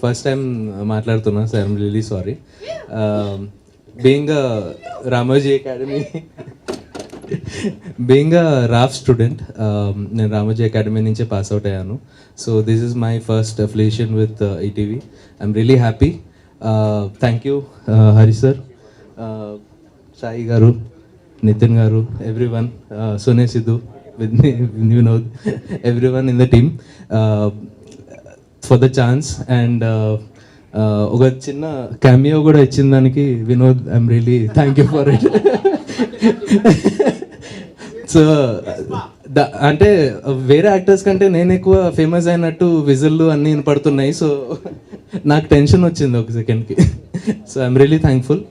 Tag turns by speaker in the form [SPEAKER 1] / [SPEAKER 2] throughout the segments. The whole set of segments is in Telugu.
[SPEAKER 1] First time మాట్లాడుతున్నా, so I'm really sorry. Being a Ramoji Academy, being a RAF student, నేను Ramoji Academy నుంచే పాస్ అవుట్ అయ్యాను. So this is my first affiliation with ETV. I'm really happy. Thank you, Hari sir, Sai garu, Nitin garu, everyone, Sune Sidhu, with me, you know, everyone in the team. For the chance and ఒక చిన్న క్యామియో కూడా ఇచ్చిన దానికి Vinod, I'm really thank you for it. So అంటే వేరే యాక్టర్స్ కంటే నేను ఎక్కువ ఫేమస్ అయినట్టు విజిల్లు అన్నీ వినపడుతున్నాయి. సో నాకు టెన్షన్ వచ్చింది ఒక సెకండ్కి. So I'm really thankful.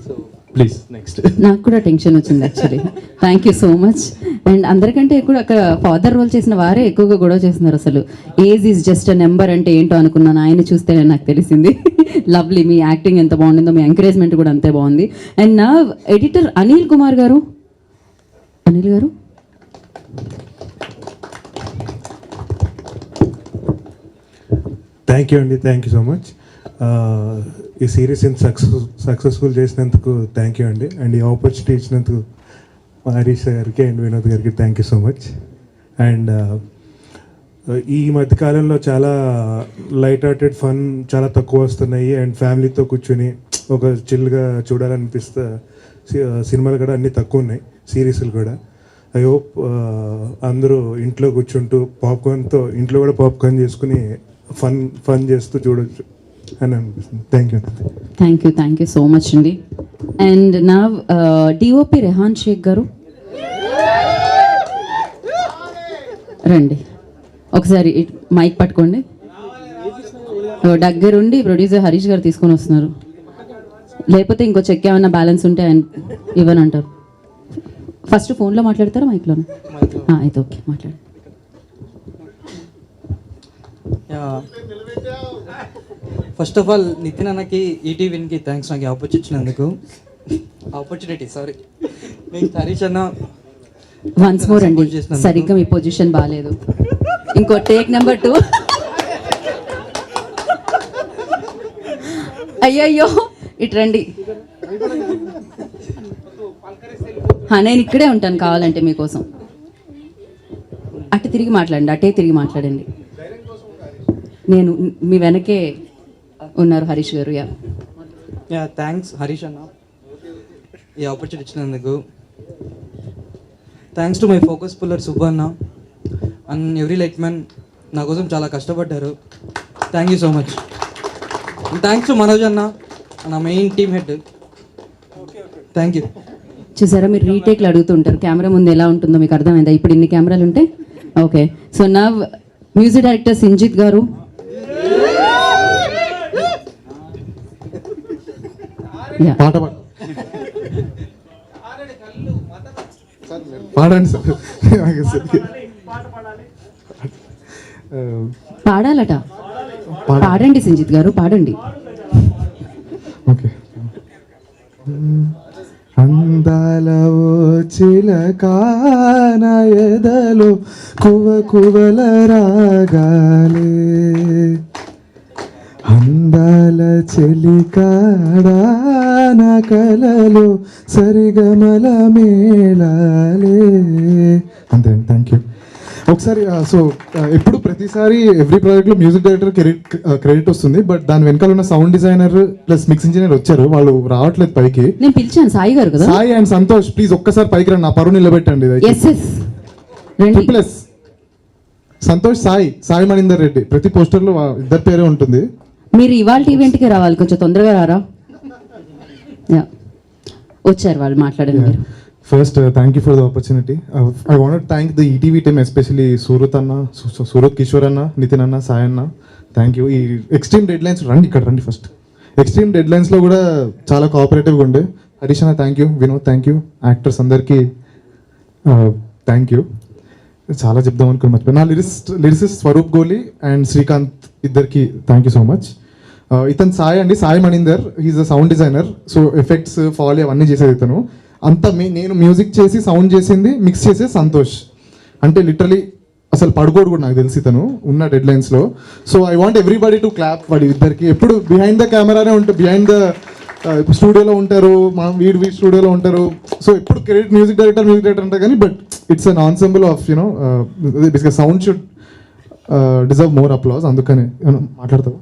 [SPEAKER 1] So please next.
[SPEAKER 2] నాకు కూడా టెన్షన్ వచ్చింది actually. Thank you so much. And అందరికంటే ఎక్కువ అక్కడ ఫాదర్ రోల్ చేసిన వారే ఎక్కువగా గొడవ చేస్తున్నారు. అసలు age is just a number అంటే ఏంటో అనుకున్నాను, ఆయన చూస్తే నాకు తెలిసింది. లవ్లీ, మీ యాక్టింగ్ ఎంత బాగుండిందో, మీ ఎంకరేజ్మెంట్ కూడా అంతే బాగుంది. అండ్ నా ఎడిటర్ అనిల్ కుమార్ గారు, అనిల్ గారు
[SPEAKER 3] థ్యాంక్ యూ అండి, థ్యాంక్ యూ సో మచ్. ఈ సిరీస్ ఇంత సక్సెస్ఫుల్ చేసినందుకు థ్యాంక్ యూ అండి. అండ్ ఈ ఆపర్చునిటీ ఇచ్చినందుకు హరీష్ గారికి అండ్ వినోద్ గారికి thank you so much. And ఈ మధ్యకాలంలో చాలా లైట్ హార్టెడ్ ఫన్ చాలా తక్కువ వస్తున్నాయి. అండ్ ఫ్యామిలీతో కూర్చొని ఒక చిల్గా చూడాలనిపిస్తే సినిమాలు కూడా అన్నీ తక్కువ ఉన్నాయి, సిరీస్లు కూడా. ఐ హోప్ అందరూ ఇంట్లో కూర్చుంటూ పాప్కార్న్తో ఇంట్లో కూడా పాప్కార్న్ చేసుకుని ఫన్ చేస్తూ చూడొచ్చు అని అనిపిస్తుంది.
[SPEAKER 2] థ్యాంక్ యూ సో మచ్ అండి. అండ్ నా డిఓపి రెహాన్ షేక్ గారు రండి ఒకసారి, మైక్ పట్టుకోండి. దగ్గరుండి ప్రొడ్యూసర్ హరీష్ గారు తీసుకొని వస్తున్నారు. లేకపోతే ఇంకో చెక్ ఏమైనా బ్యాలెన్స్ ఉంటే ఆయన ఇవ్వనంటారు. ఫస్ట్ ఫోన్లో మాట్లాడతారా మైక్లోనా? అయితే ఓకే, మాట్లాడండి.
[SPEAKER 4] ఫస్ట్ ఆఫ్ ఆల్ నితిన్ అన్నకి, ఈటీవీకి థ్యాంక్స్ నాకు ఆపర్చునిటీ సారీ. నెక్స్ట్ హరీష్ అన్న
[SPEAKER 2] వన్స్ మోర్ అండి, సరిగ్గా మీ పొజిషన్ బాగాలేదు. ఇంకో టేక్ నెంబర్ 2. అయ్యయ్యో ఇటు రండి. నేను ఇక్కడే ఉంటాను కావాలంటే మీకోసం. అటు తిరిగి మాట్లాడండి, అటే తిరిగి మాట్లాడండి. నేను మీ వెనకే ఉన్నారు హరీష్ గారు.
[SPEAKER 4] యా థ్యాంక్స్ హరీష్ అన్న ఈ ఆపర్చునిటీ ఇచ్చినందుకు. Thanks to my focus puller Subbanna and every light man, నా కోసం చాలా కష్టపడ్డారు. Thank you so much. Thanks to Manoj అన్న, నా main team head. Thank you.
[SPEAKER 2] చూసారా, మీరు రీటేక్లు అడుగుతుంటారు, కెమెరా ముందు ఎలా ఉంటుందో మీకు అర్థమైందా? ఇప్పుడు ఇన్ని కెమెరాలు ఉంటే ఓకే. సో నా మ్యూజిక్ డైరెక్టర్ సింజిత్ గారు,
[SPEAKER 3] పాడండి సార్.
[SPEAKER 2] పాడాలట, పాడండి సింజిత్ గారు, పాడండి.
[SPEAKER 3] ఓకే. అందాల ఓ చిలక నా ఎదలో కువల రాగాలే, అందాల చెలికాడా నా కలలో సరిగమల మేళాలే. అంతే, థ్యాంక్ యూ. ఒకసారి సో ఎప్పుడు ప్రతిసారి ఎవ్రీ ప్రాజెక్ట్లో మ్యూజిక్ డైరెక్టర్ క్రెడిట్ వస్తుంది, బట్ దాని వెనకాల ఉన్న sound designer plus mix engineer వచ్చారు, వాళ్ళు రావట్లేదు పైకి.
[SPEAKER 2] నేను పిలిచాను సాయి గారు కదా.
[SPEAKER 3] సాయి అండ్ సంతోష్ ప్లీజ్ ఒక్కసారి పైకి రండి, నా పరువు నిలబెట్టండి. ప్లస్ సంతోష్, సాయి మణీందర్ రెడ్డి, ప్రతి పోస్టర్లో ఇద్దరు పేరే ఉంటుంది.
[SPEAKER 2] మీరు ఇవాళ ఈవెంట్కి రావాలి, కొంచెం తొందరగా రారా. వచ్చారు వాళ్ళు, మాట్లాడండి మీరు.
[SPEAKER 3] First thank you for the opportunity. I want thank the ETV team, especially Surat Kishore అన్న, నితిన్ అన్న, సాయి అన్న, థ్యాంక్ యూ. ఈ ఎక్స్ట్రీమ్ డెడ్ లైన్స్ ఇక్కడ రండి ఫస్ట్. ఎక్స్ట్రీమ్ డెడ్ లైన్స్లో కూడా చాలా కోఆపరేటివ్గా ఉండే. హరీష్ అన్న thank you, Vinod thank you, actors అందరికీ థ్యాంక్ యూ. చాలా చెప్దాం అనుకుని మర్చిపోయి. నా lyricist Swaroop Goli and Srikanth ఇద్దరికి థ్యాంక్ యూ సో మచ్. ఇతను సాయి అండి, Sai Maninder, he's a sound designer. So effects, foley అవన్నీ చేసేది ఇతను. అంతా నేను మ్యూజిక్ చేసి సౌండ్ చేసింది, మిక్స్ చేసే సంతోష్. అంటే లిటరలీ
[SPEAKER 5] అసలు పడుకోడు కూడా నాకు తెలిసి తను ఉన్న డెడ్ లైన్స్లో. So I want everybody to clap వాడి ఇద్దరికి. ఎప్పుడు బిహైండ్ ద కెమెరానే ఉంటారు, బిహైండ్ ద స్టూడియోలో ఉంటారు, మా వీడి స్టూడియోలో ఉంటారు. సో ఎప్పుడు క్రెడిట్ మ్యూజిక్ డైరెక్టర్ అంటారు కానీ but it's an ensemble of you know బేసిక్గా sound should deserve more applause. అందుకని మాట్లాడతావు.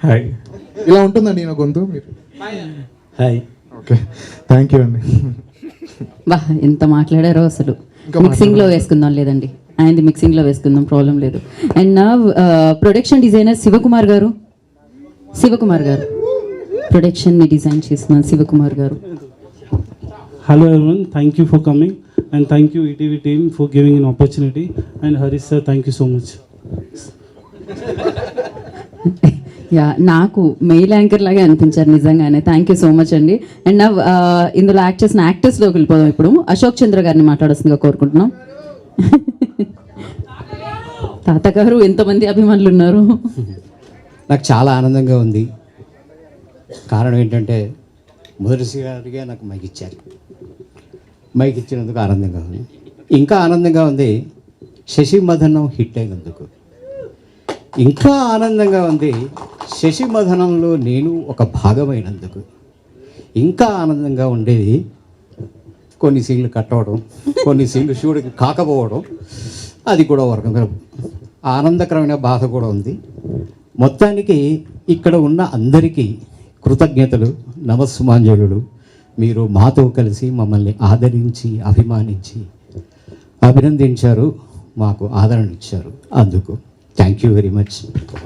[SPEAKER 3] హాయ్.
[SPEAKER 5] ఇలా ఉంటుందండి నా గొంతు. మీరు
[SPEAKER 3] హాయ్.
[SPEAKER 5] ఓకే, థ్యాంక్ యూ అండి.
[SPEAKER 2] బా ఎంత మాట్లాడారో అసలు.
[SPEAKER 5] ఇంకా
[SPEAKER 2] మిక్సింగ్లో వేసుకుందాం, లేదండి ఆయనది మిక్సింగ్లో వేసుకుందాం, ప్రాబ్లం లేదు. అండ్ నా ప్రొడక్షన్ డిజైనర్ శివకుమార్ గారు, ప్రొడక్షన్ని డిజైన్ చేసిన శివకుమార్ గారు.
[SPEAKER 6] Hello everyone, thank you for coming and thank you ETV team for giving an opportunity, and Harish sir, thank you so much.
[SPEAKER 2] Yeah, నాకు మెయిల్ యాంకర్ లాగే అనిపించారు నిజంగానే. థ్యాంక్ యూ సో మచ్ అండి. అండ్ నా ఇందులో యాక్ట్ చేసిన యాక్టర్స్లోకి వెళ్ళిపోదాం. ఇప్పుడు అశోక్ చంద్ర గారిని మాట్లాడాల్సిందిగా కోరుకుంటున్నాం. తాతగారు ఎంతమంది అభిమానులు ఉన్నారు.
[SPEAKER 7] నాకు చాలా ఆనందంగా ఉంది. కారణం ఏంటంటే మొదటిసారిగా నాకు మైక్ ఇచ్చారు. మైక్ ఇచ్చినందుకు ఆనందంగా ఉంది. ఇంకా ఆనందంగా ఉంది శశి మదనం హిట్ అయినందుకు. ఇంకా ఆనందంగా ఉంది శశి మదనంలో నేను ఒక భాగమైనందుకు. ఇంకా ఆనందంగా ఉండేది కొన్ని సీన్లు కట్ అవ్వడం, కొన్ని సీన్లు షూటింగ్ కాకపోవడం, అది కూడా ఒక రకంగా ఆనందకరమైన బాధ కూడా ఉంది. మొత్తానికి ఇక్కడ ఉన్న అందరికీ కృతజ్ఞతలు, నమస్సుమాంజలులు. మీరు మాతో కలిసి మమ్మల్ని ఆదరించి, అభిమానించి, అభినందించారు, మాకు ఆదరణ ఇచ్చారు. అందుకు thank you very much.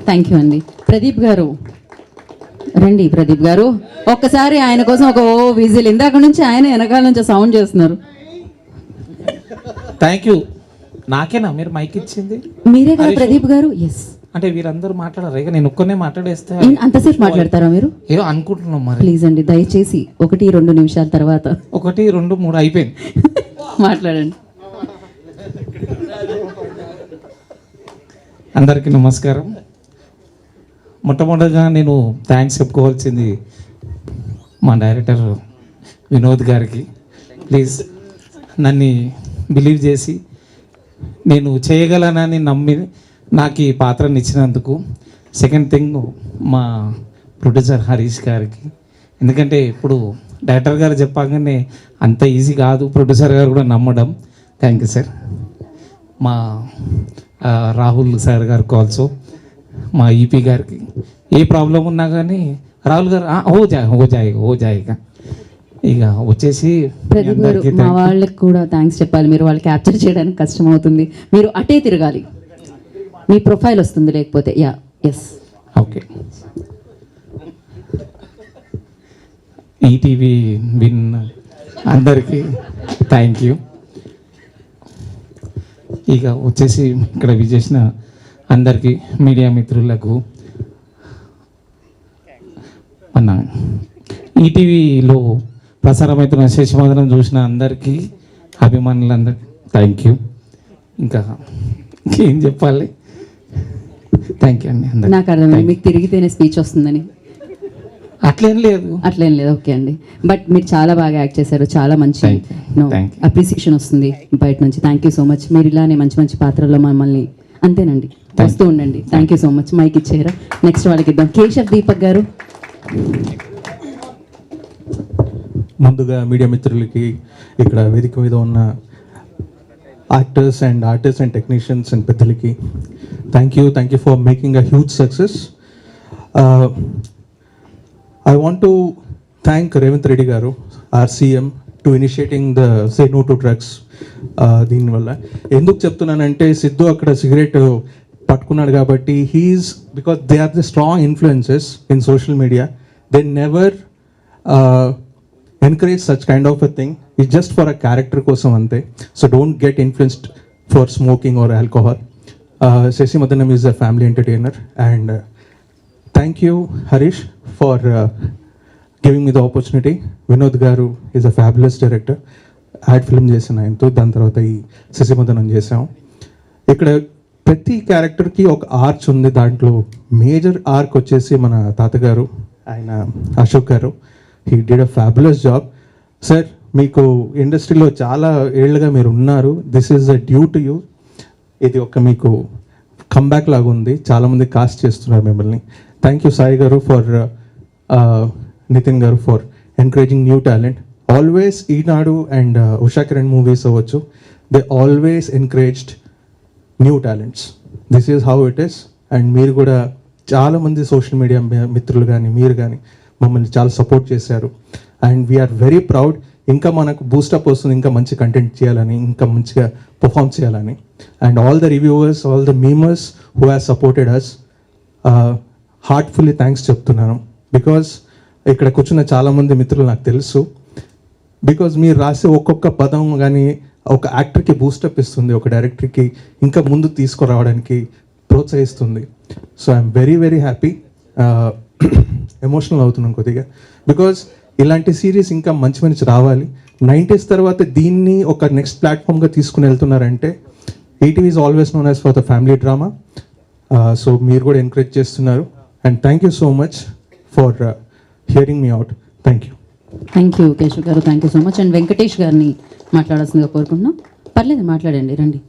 [SPEAKER 2] Thank you అండి. ప్రదీప్ గారు రండి. ప్రదీప్ గారు ఒక్కసారి ఆయన కోసం ఒక విజిల్. ఇందాక నుంచి ఆయన వెనకాల నుంచి సౌండ్ చేస్తున్నారు.
[SPEAKER 8] Thank you. నాకేనా మీరు మైక్ ఇచ్చింది?
[SPEAKER 2] మీరే కదా ప్రదీప్ గారు? ఎస్.
[SPEAKER 8] అంటే వీరందరూ మాట్లాడారు, ఇక నేను ఒక్కనే మాట్లాడేస్తే
[SPEAKER 2] అంతసేపు మాట్లాడతారా మీరు?
[SPEAKER 8] ఏదో అనుకుంటున్నాం మరి.
[SPEAKER 2] ప్లీజ్ అండి, దయచేసి 1-2 నిమిషాల తర్వాత
[SPEAKER 8] 1, 2, 3 అయిపోయింది.
[SPEAKER 2] మాట్లాడండి.
[SPEAKER 8] అందరికీ నమస్కారం. మొట్టమొదటిగా నేను థ్యాంక్స్ చెప్పుకోవాల్సింది మా డైరెక్టర్ వినోద్ గారికి. ప్లీజ్ నన్ను బిలీవ్ చేసి నేను చేయగలనని నమ్మి నాకు ఈ పాత్రని ఇచ్చినందుకు. సెకండ్ థింగ్ మా ప్రొడ్యూసర్ హరీష్ గారికి. ఎందుకంటే ఇప్పుడు డైరెక్టర్ గారు చెప్పగానే అంత ఈజీ కాదు ప్రొడ్యూసర్ గారు కూడా నమ్మడం. Thank you sir. మా రాహుల్ సార్ గారికి ఆల్సో, మా ఈపీ గారికి. ఏ ప్రాబ్లం ఉన్నా కానీ రాహుల్ గారు హో జాయిగా. ఇక వచ్చేసి
[SPEAKER 2] ప్రదీప్ గారు, మా వాళ్ళకి కూడా థ్యాంక్స్ చెప్పాలి. మీరు వాళ్ళు క్యాప్చర్ చేయడానికి కష్టం అవుతుంది. మీరు అటే తిరగాలి, మీ ప్రొఫైల్ వస్తుంది లేకపోతే. Yeah, yes.
[SPEAKER 8] Okay. ETV Win అందరికీ థ్యాంక్ యూ. ఇక వచ్చేసి ఇక్కడ విజేసిన అందరికీ, మీడియా మిత్రులకు, మన ఈటీవీలో ప్రసారమవుతున్న శశిమదనం చూసిన అందరికీ, అభిమానులందరికీ థ్యాంక్ యూ. ఇంకా ఏం చెప్పాలి? థ్యాంక్ యూ అండి.
[SPEAKER 2] నాకు అర్థమైంది మీకు తిరిగితేనే స్పీచ్ వస్తుందని.
[SPEAKER 8] అట్లేం లేదు.
[SPEAKER 2] ఓకే అండి. బట్ మీరు చాలా బాగా యాక్ట్ చేశారు. చాలా మంచి
[SPEAKER 8] Thank you.
[SPEAKER 2] అప్రిసియేషన్ వస్తుంది బయట నుంచి. Thank you so much. మీరు ఇలానే మంచి మంచి పాత్రల్లో మమ్మల్ని అంతేనండి వస్తూ ఉండండి. Thank you so much. Mike ఇచ్చారా? నెక్స్ట్ వాళ్ళకి ఇద్దాం. కేశవ్ దీపక్ గారు.
[SPEAKER 3] ముందుగా మీడియా మిత్రులకి, ఇక్కడ వేదిక మీద ఉన్న యాక్టర్స్ అండ్ టెక్నీషియన్స్ అండ్ పెద్దలకి thank you for making a huge success. I want to thank Revanth Reddy garu, our CM, to initiating the Say No to Drugs. దీనివల్ల ఎందుకు చెప్తున్నానంటే, సిద్ధు అక్కడ సిగరెట్ పట్టుకున్నాడు కాబట్టి because they are the strong influences in social media. They never encourage such kind of a thing. It's just for a character కోసం అంతే. So don't get influenced for smoking or alcohol. Shashi Madanam is a family entertainer, and thank you Harish for giving me the opportunity. Vinod garu is a fabulous director. Ad film చేసాను ఆయనతో, దాని తర్వాత ఈ శశిమదనం చేసాం. ఇక్కడ ప్రతి క్యారెక్టర్కి ఒక ఆర్చ్ ఉంది. దాంట్లో మేజర్ ఆర్క్ వచ్చేసి మన తాతగారు, ఆయన Ashok garu. He did a fabulous job. Sir, మీకు ఇండస్ట్రీలో చాలా ఏళ్ళుగా మీరు ఉన్నారు. This is a due to you. ఇది ఒక మీకు కంబ్యాక్ లాగా ఉంది. చాలామంది కాస్ట్ చేస్తున్నారు మిమ్మల్ని. థ్యాంక్ యూ సాయి గారు ఫర్ నితిన్ గారు for encouraging new talent. Always Eenadu and Usha Kiran movies అవ్వచ్చు, they always encouraged new talents. This is how it is. And మీరు కూడా చాలామంది సోషల్ మీడియా మిత్రులు కానీ మీరు కానీ మమ్మల్ని చాలా సపోర్ట్ చేశారు. And we are very proud. ఇంకా మనకు బూస్టప్ వస్తుంది, ఇంకా మంచి కంటెంట్ చేయాలని, ఇంకా మంచిగా పర్ఫామ్ చేయాలని. And all the reviewers, all the memers who have supported us, heartfully thanks చెప్తున్నాను. బికాజ్ ఇక్కడ కూర్చున్న చాలామంది మిత్రులు నాకు తెలుసు. బికాజ్ మీరు రాసే ఒక్కొక్క పదం కానీ ఒక యాక్టర్కి బూస్టప్ ఇస్తుంది, ఒక డైరెక్టర్కి ఇంకా ముందు తీసుకురావడానికి ప్రోత్సహిస్తుంది. So I'm very very happy. Emotional అవుతున్నాను కొద్దిగా. బికాజ్ ఇలాంటి సిరీస్ ఇంకా మంచి మంచి రావాలి. 90s తర్వాత దీన్ని ఒక నెక్స్ట్ ప్లాట్ఫామ్గా తీసుకుని వెళ్తున్నారంటే ETV is always known as for the family drama. So మీరు కూడా ఎంకరేజ్ చేస్తున్నారు. And thank you so much for hearing me out. Thank you.
[SPEAKER 2] Thank you Keshav గారు, thank you so much. And Venkatesh గారిని మాట్లాడాల్సిందిగా కోరుకుంటున్నాం. పర్లేదు మాట్లాడండి, రండి.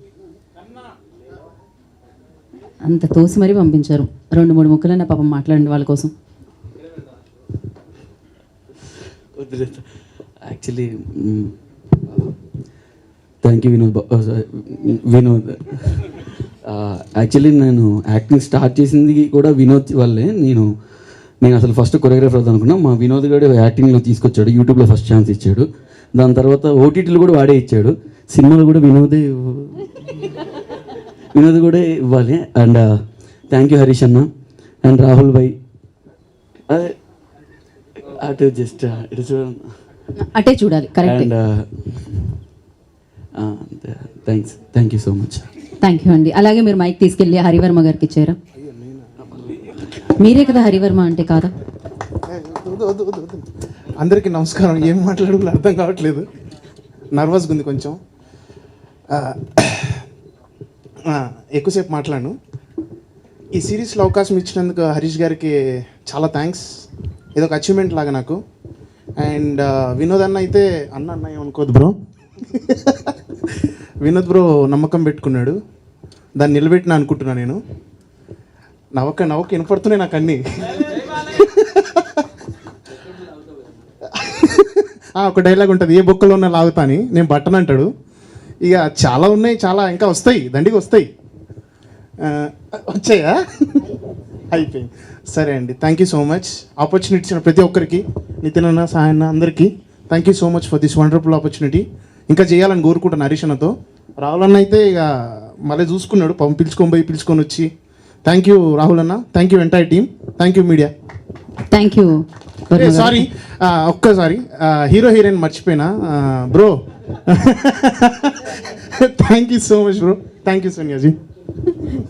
[SPEAKER 2] అంత తోసి మరీ పంపించారు. 2-3 ముక్కలైనా పాపం మాట్లాడండి వాళ్ళ కోసం.
[SPEAKER 9] Actually thank you Vinod. Actually నేను యాక్టింగ్ స్టార్ట్ చేసింది కూడా వినోద్ వల్లే. నేను అసలు ఫస్ట్ కొరియోగ్రాఫర్ అవుతాను అనుకున్నా. మా వినోద్ గారు యాక్టింగ్లో తీసుకొచ్చాడు, యూట్యూబ్లో ఫస్ట్ ఛాన్స్ ఇచ్చాడు. దాని తర్వాత ఓటీటీలు కూడా వాడే ఇచ్చాడు. సినిమాలు కూడా వినోద్ కూడా ఇవ్వాలి. అండ్ థ్యాంక్ యూ హరీష్ అన్న అండ్ రాహుల్ భాయ్. అటు జస్ట్ ఇటు చూడండి,
[SPEAKER 2] అటే చూడాలి. Correct.
[SPEAKER 9] And thank you so much.
[SPEAKER 2] Thank you అండి. అలాగే మీరు మైక్ తీసుకెళ్ళి హరివర్మ గారికి ఇచ్చారా? మీరే కదా హరివర్మ అంటే, కాదా?
[SPEAKER 5] అందరికీ నమస్కారం. ఏం మాట్లాడాలో అర్థం కావట్లేదు, నర్వస్గా ఉంది కొంచెం. ఎక్కువసేపు మాట్లాడను. ఈ సిరీస్లో అవకాశం ఇచ్చినందుకు హరీష్ గారికి చాలా థ్యాంక్స్. ఇదొక అచీవ్మెంట్ లాగా నాకు. అండ్ వినోద్ అన్న అయితే అన్న ఏమనుకోదు బ్రో. వినోద్ బ్రో నమ్మకం పెట్టుకున్నాడు, దాన్ని నిలబెట్టిన అనుకుంటున్నాను నేను. నవ్వక వినపడుతున్నాయి నాకు అన్నీ. ఒక డైలాగ్ ఉంటుంది, ఏ బొక్కలో ఉన్న లాగుతా అని, నేను బట్టన్ అంటాడు. ఇక చాలా ఉన్నాయి, చాలా ఇంకా వస్తాయి, దండిగా వస్తాయి. వచ్చాయా? అయిపోయింది. సరే అండి, thank you so much. Opportunity ఇచ్చిన ప్రతి ఒక్కరికి, నితిన్ అన్న, సాయి అన్న, అందరికీ thank you so much for this wonderful opportunity. ఇంకా చేయాలని కోరుకుంటాను హరీష్ అన్నతో. రాహుల్ అయితే ఇక మళ్ళీ చూసుకున్నాడు, పిలుచుకొని వచ్చి. థ్యాంక్ యూ రాహుల్ అన్న, thank you entire team, thank you media.
[SPEAKER 2] Thank you.
[SPEAKER 5] Sorry, ఒక్కసారి హీరో హీరోయిన్ మర్చిపోయినా bro. Thank you so much bro. Thank you Sonia ji.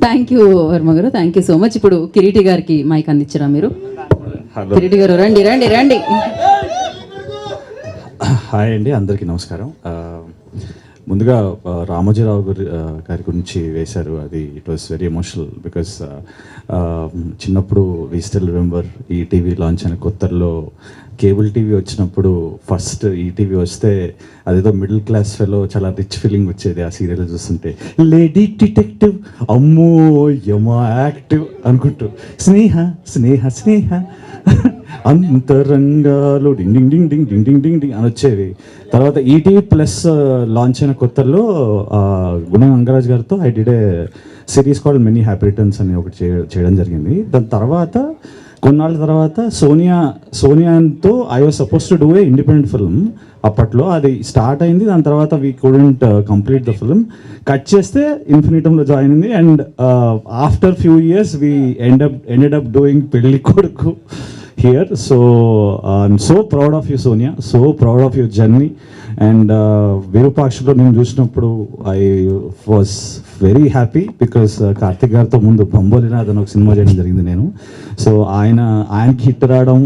[SPEAKER 2] Thank you Varma గారు, థ్యాంక్ యూ సో మచ్. ఇప్పుడు కిరీటి గారికి మైక్ అందించరా మీరు? కిరీటి గారు రండి రండి రండి.
[SPEAKER 10] హాయ్ అండి, అందరికీ నమస్కారం. ముందుగా రామోజీరావు గారి గురించి వేశారు, అది it was very emotional. Because చిన్నప్పుడు వీ స్టిల్ రిమెంబర్ ఈ టీవీ లాంచ్ అయిన కొత్తల్లో కేబుల్ టీవీ వచ్చినప్పుడు ఫస్ట్ ఈటీవీ వస్తే అదేదో మిడిల్ క్లాస్ ఫెలో చాలా రిచ్ ఫీలింగ్ వచ్చేది ఆ సీరియల్ చూస్తుంటే. లేడీ డిటెక్టివ్, అమ్మో యమా యాక్టివ్ అనుకుంటూ, స్నేహ స్నేహ స్నేహ అంతరంగాలు డింగ్ డింగ్ డింగ్ డింగ్ డింగ్ డింగ్ డింగ్ డింగ్ అని వచ్చేవి. తర్వాత ఈటీవీ ప్లస్ లాంచ్ అయిన కొత్తల్లో గుణం అంగరాజ్ గారితో I did a series called many happy returns అని ఒకటి చేయడం జరిగింది. దాని తర్వాత కొన్నాళ్ళ తర్వాత సోనియాతో I was suppose to do a independent film. అప్పట్లో అది స్టార్ట్ అయింది, దాని తర్వాత we couldn't complete the film. Cut చేస్తే ఇన్ఫినిటంలో జాయిన్ అయింది. And after few years we ended up doing Pelli Koduku here. So I'm so proud of you, Sonia, so proud of your journey. And Virupakshilo నేను చూసినప్పుడు I was very happy because Karthik గారితో ముందు బంబోలినాథ్ అని ఒక సినిమా చేయడం జరిగింది నేను. సో ఆయనకి హిట్ రావడం,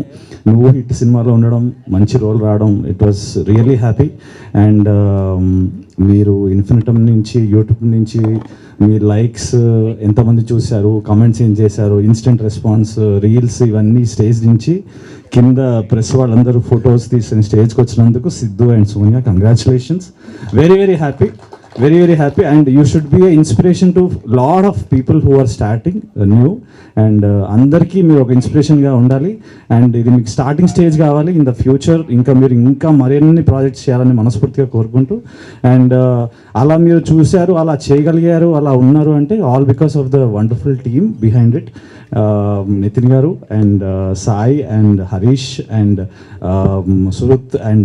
[SPEAKER 10] నువ్వు హిట్ సినిమాలో ఉండడం, మంచి రోల్ రావడం, it was really happy. And మీరు ఇన్ఫినిటమ్ నుంచి యూట్యూబ్ నుంచి మీ లైక్స్ ఎంతమంది చూశారు, కమెంట్స్ ఏం చేశారు, ఇన్స్టెంట్ రెస్పాన్స్, రీల్స్, ఇవన్నీ స్టేజ్ నుంచి కింద ప్రెస్ వాళ్ళందరూ ఫొటోస్ తీసిన స్టేజ్కి వచ్చినందుకు Siddhu and Sonia congratulations. Very very happy, very very happy, and you should be an inspiration to lot of people who are starting new, and అందరికీ మీరు ఒక ఇన్స్పిరేషన్గా ఉండాలి. అండ్ ఇది మీకు స్టార్టింగ్ స్టేజ్ కావాలి. ఇన్ ద ఫ్యూచర్ ఇంకా మరిన్ని ప్రాజెక్ట్స్ చేయాలని మనస్ఫూర్తిగా కోరుకుంటూ, అండ్ అలా మీరు చూశారు, అలా చేయగలిగారు, అలా ఉన్నారు అంటే all because of the wonderful team behind it. Nithin గారు and Sai and Harish and Suruth and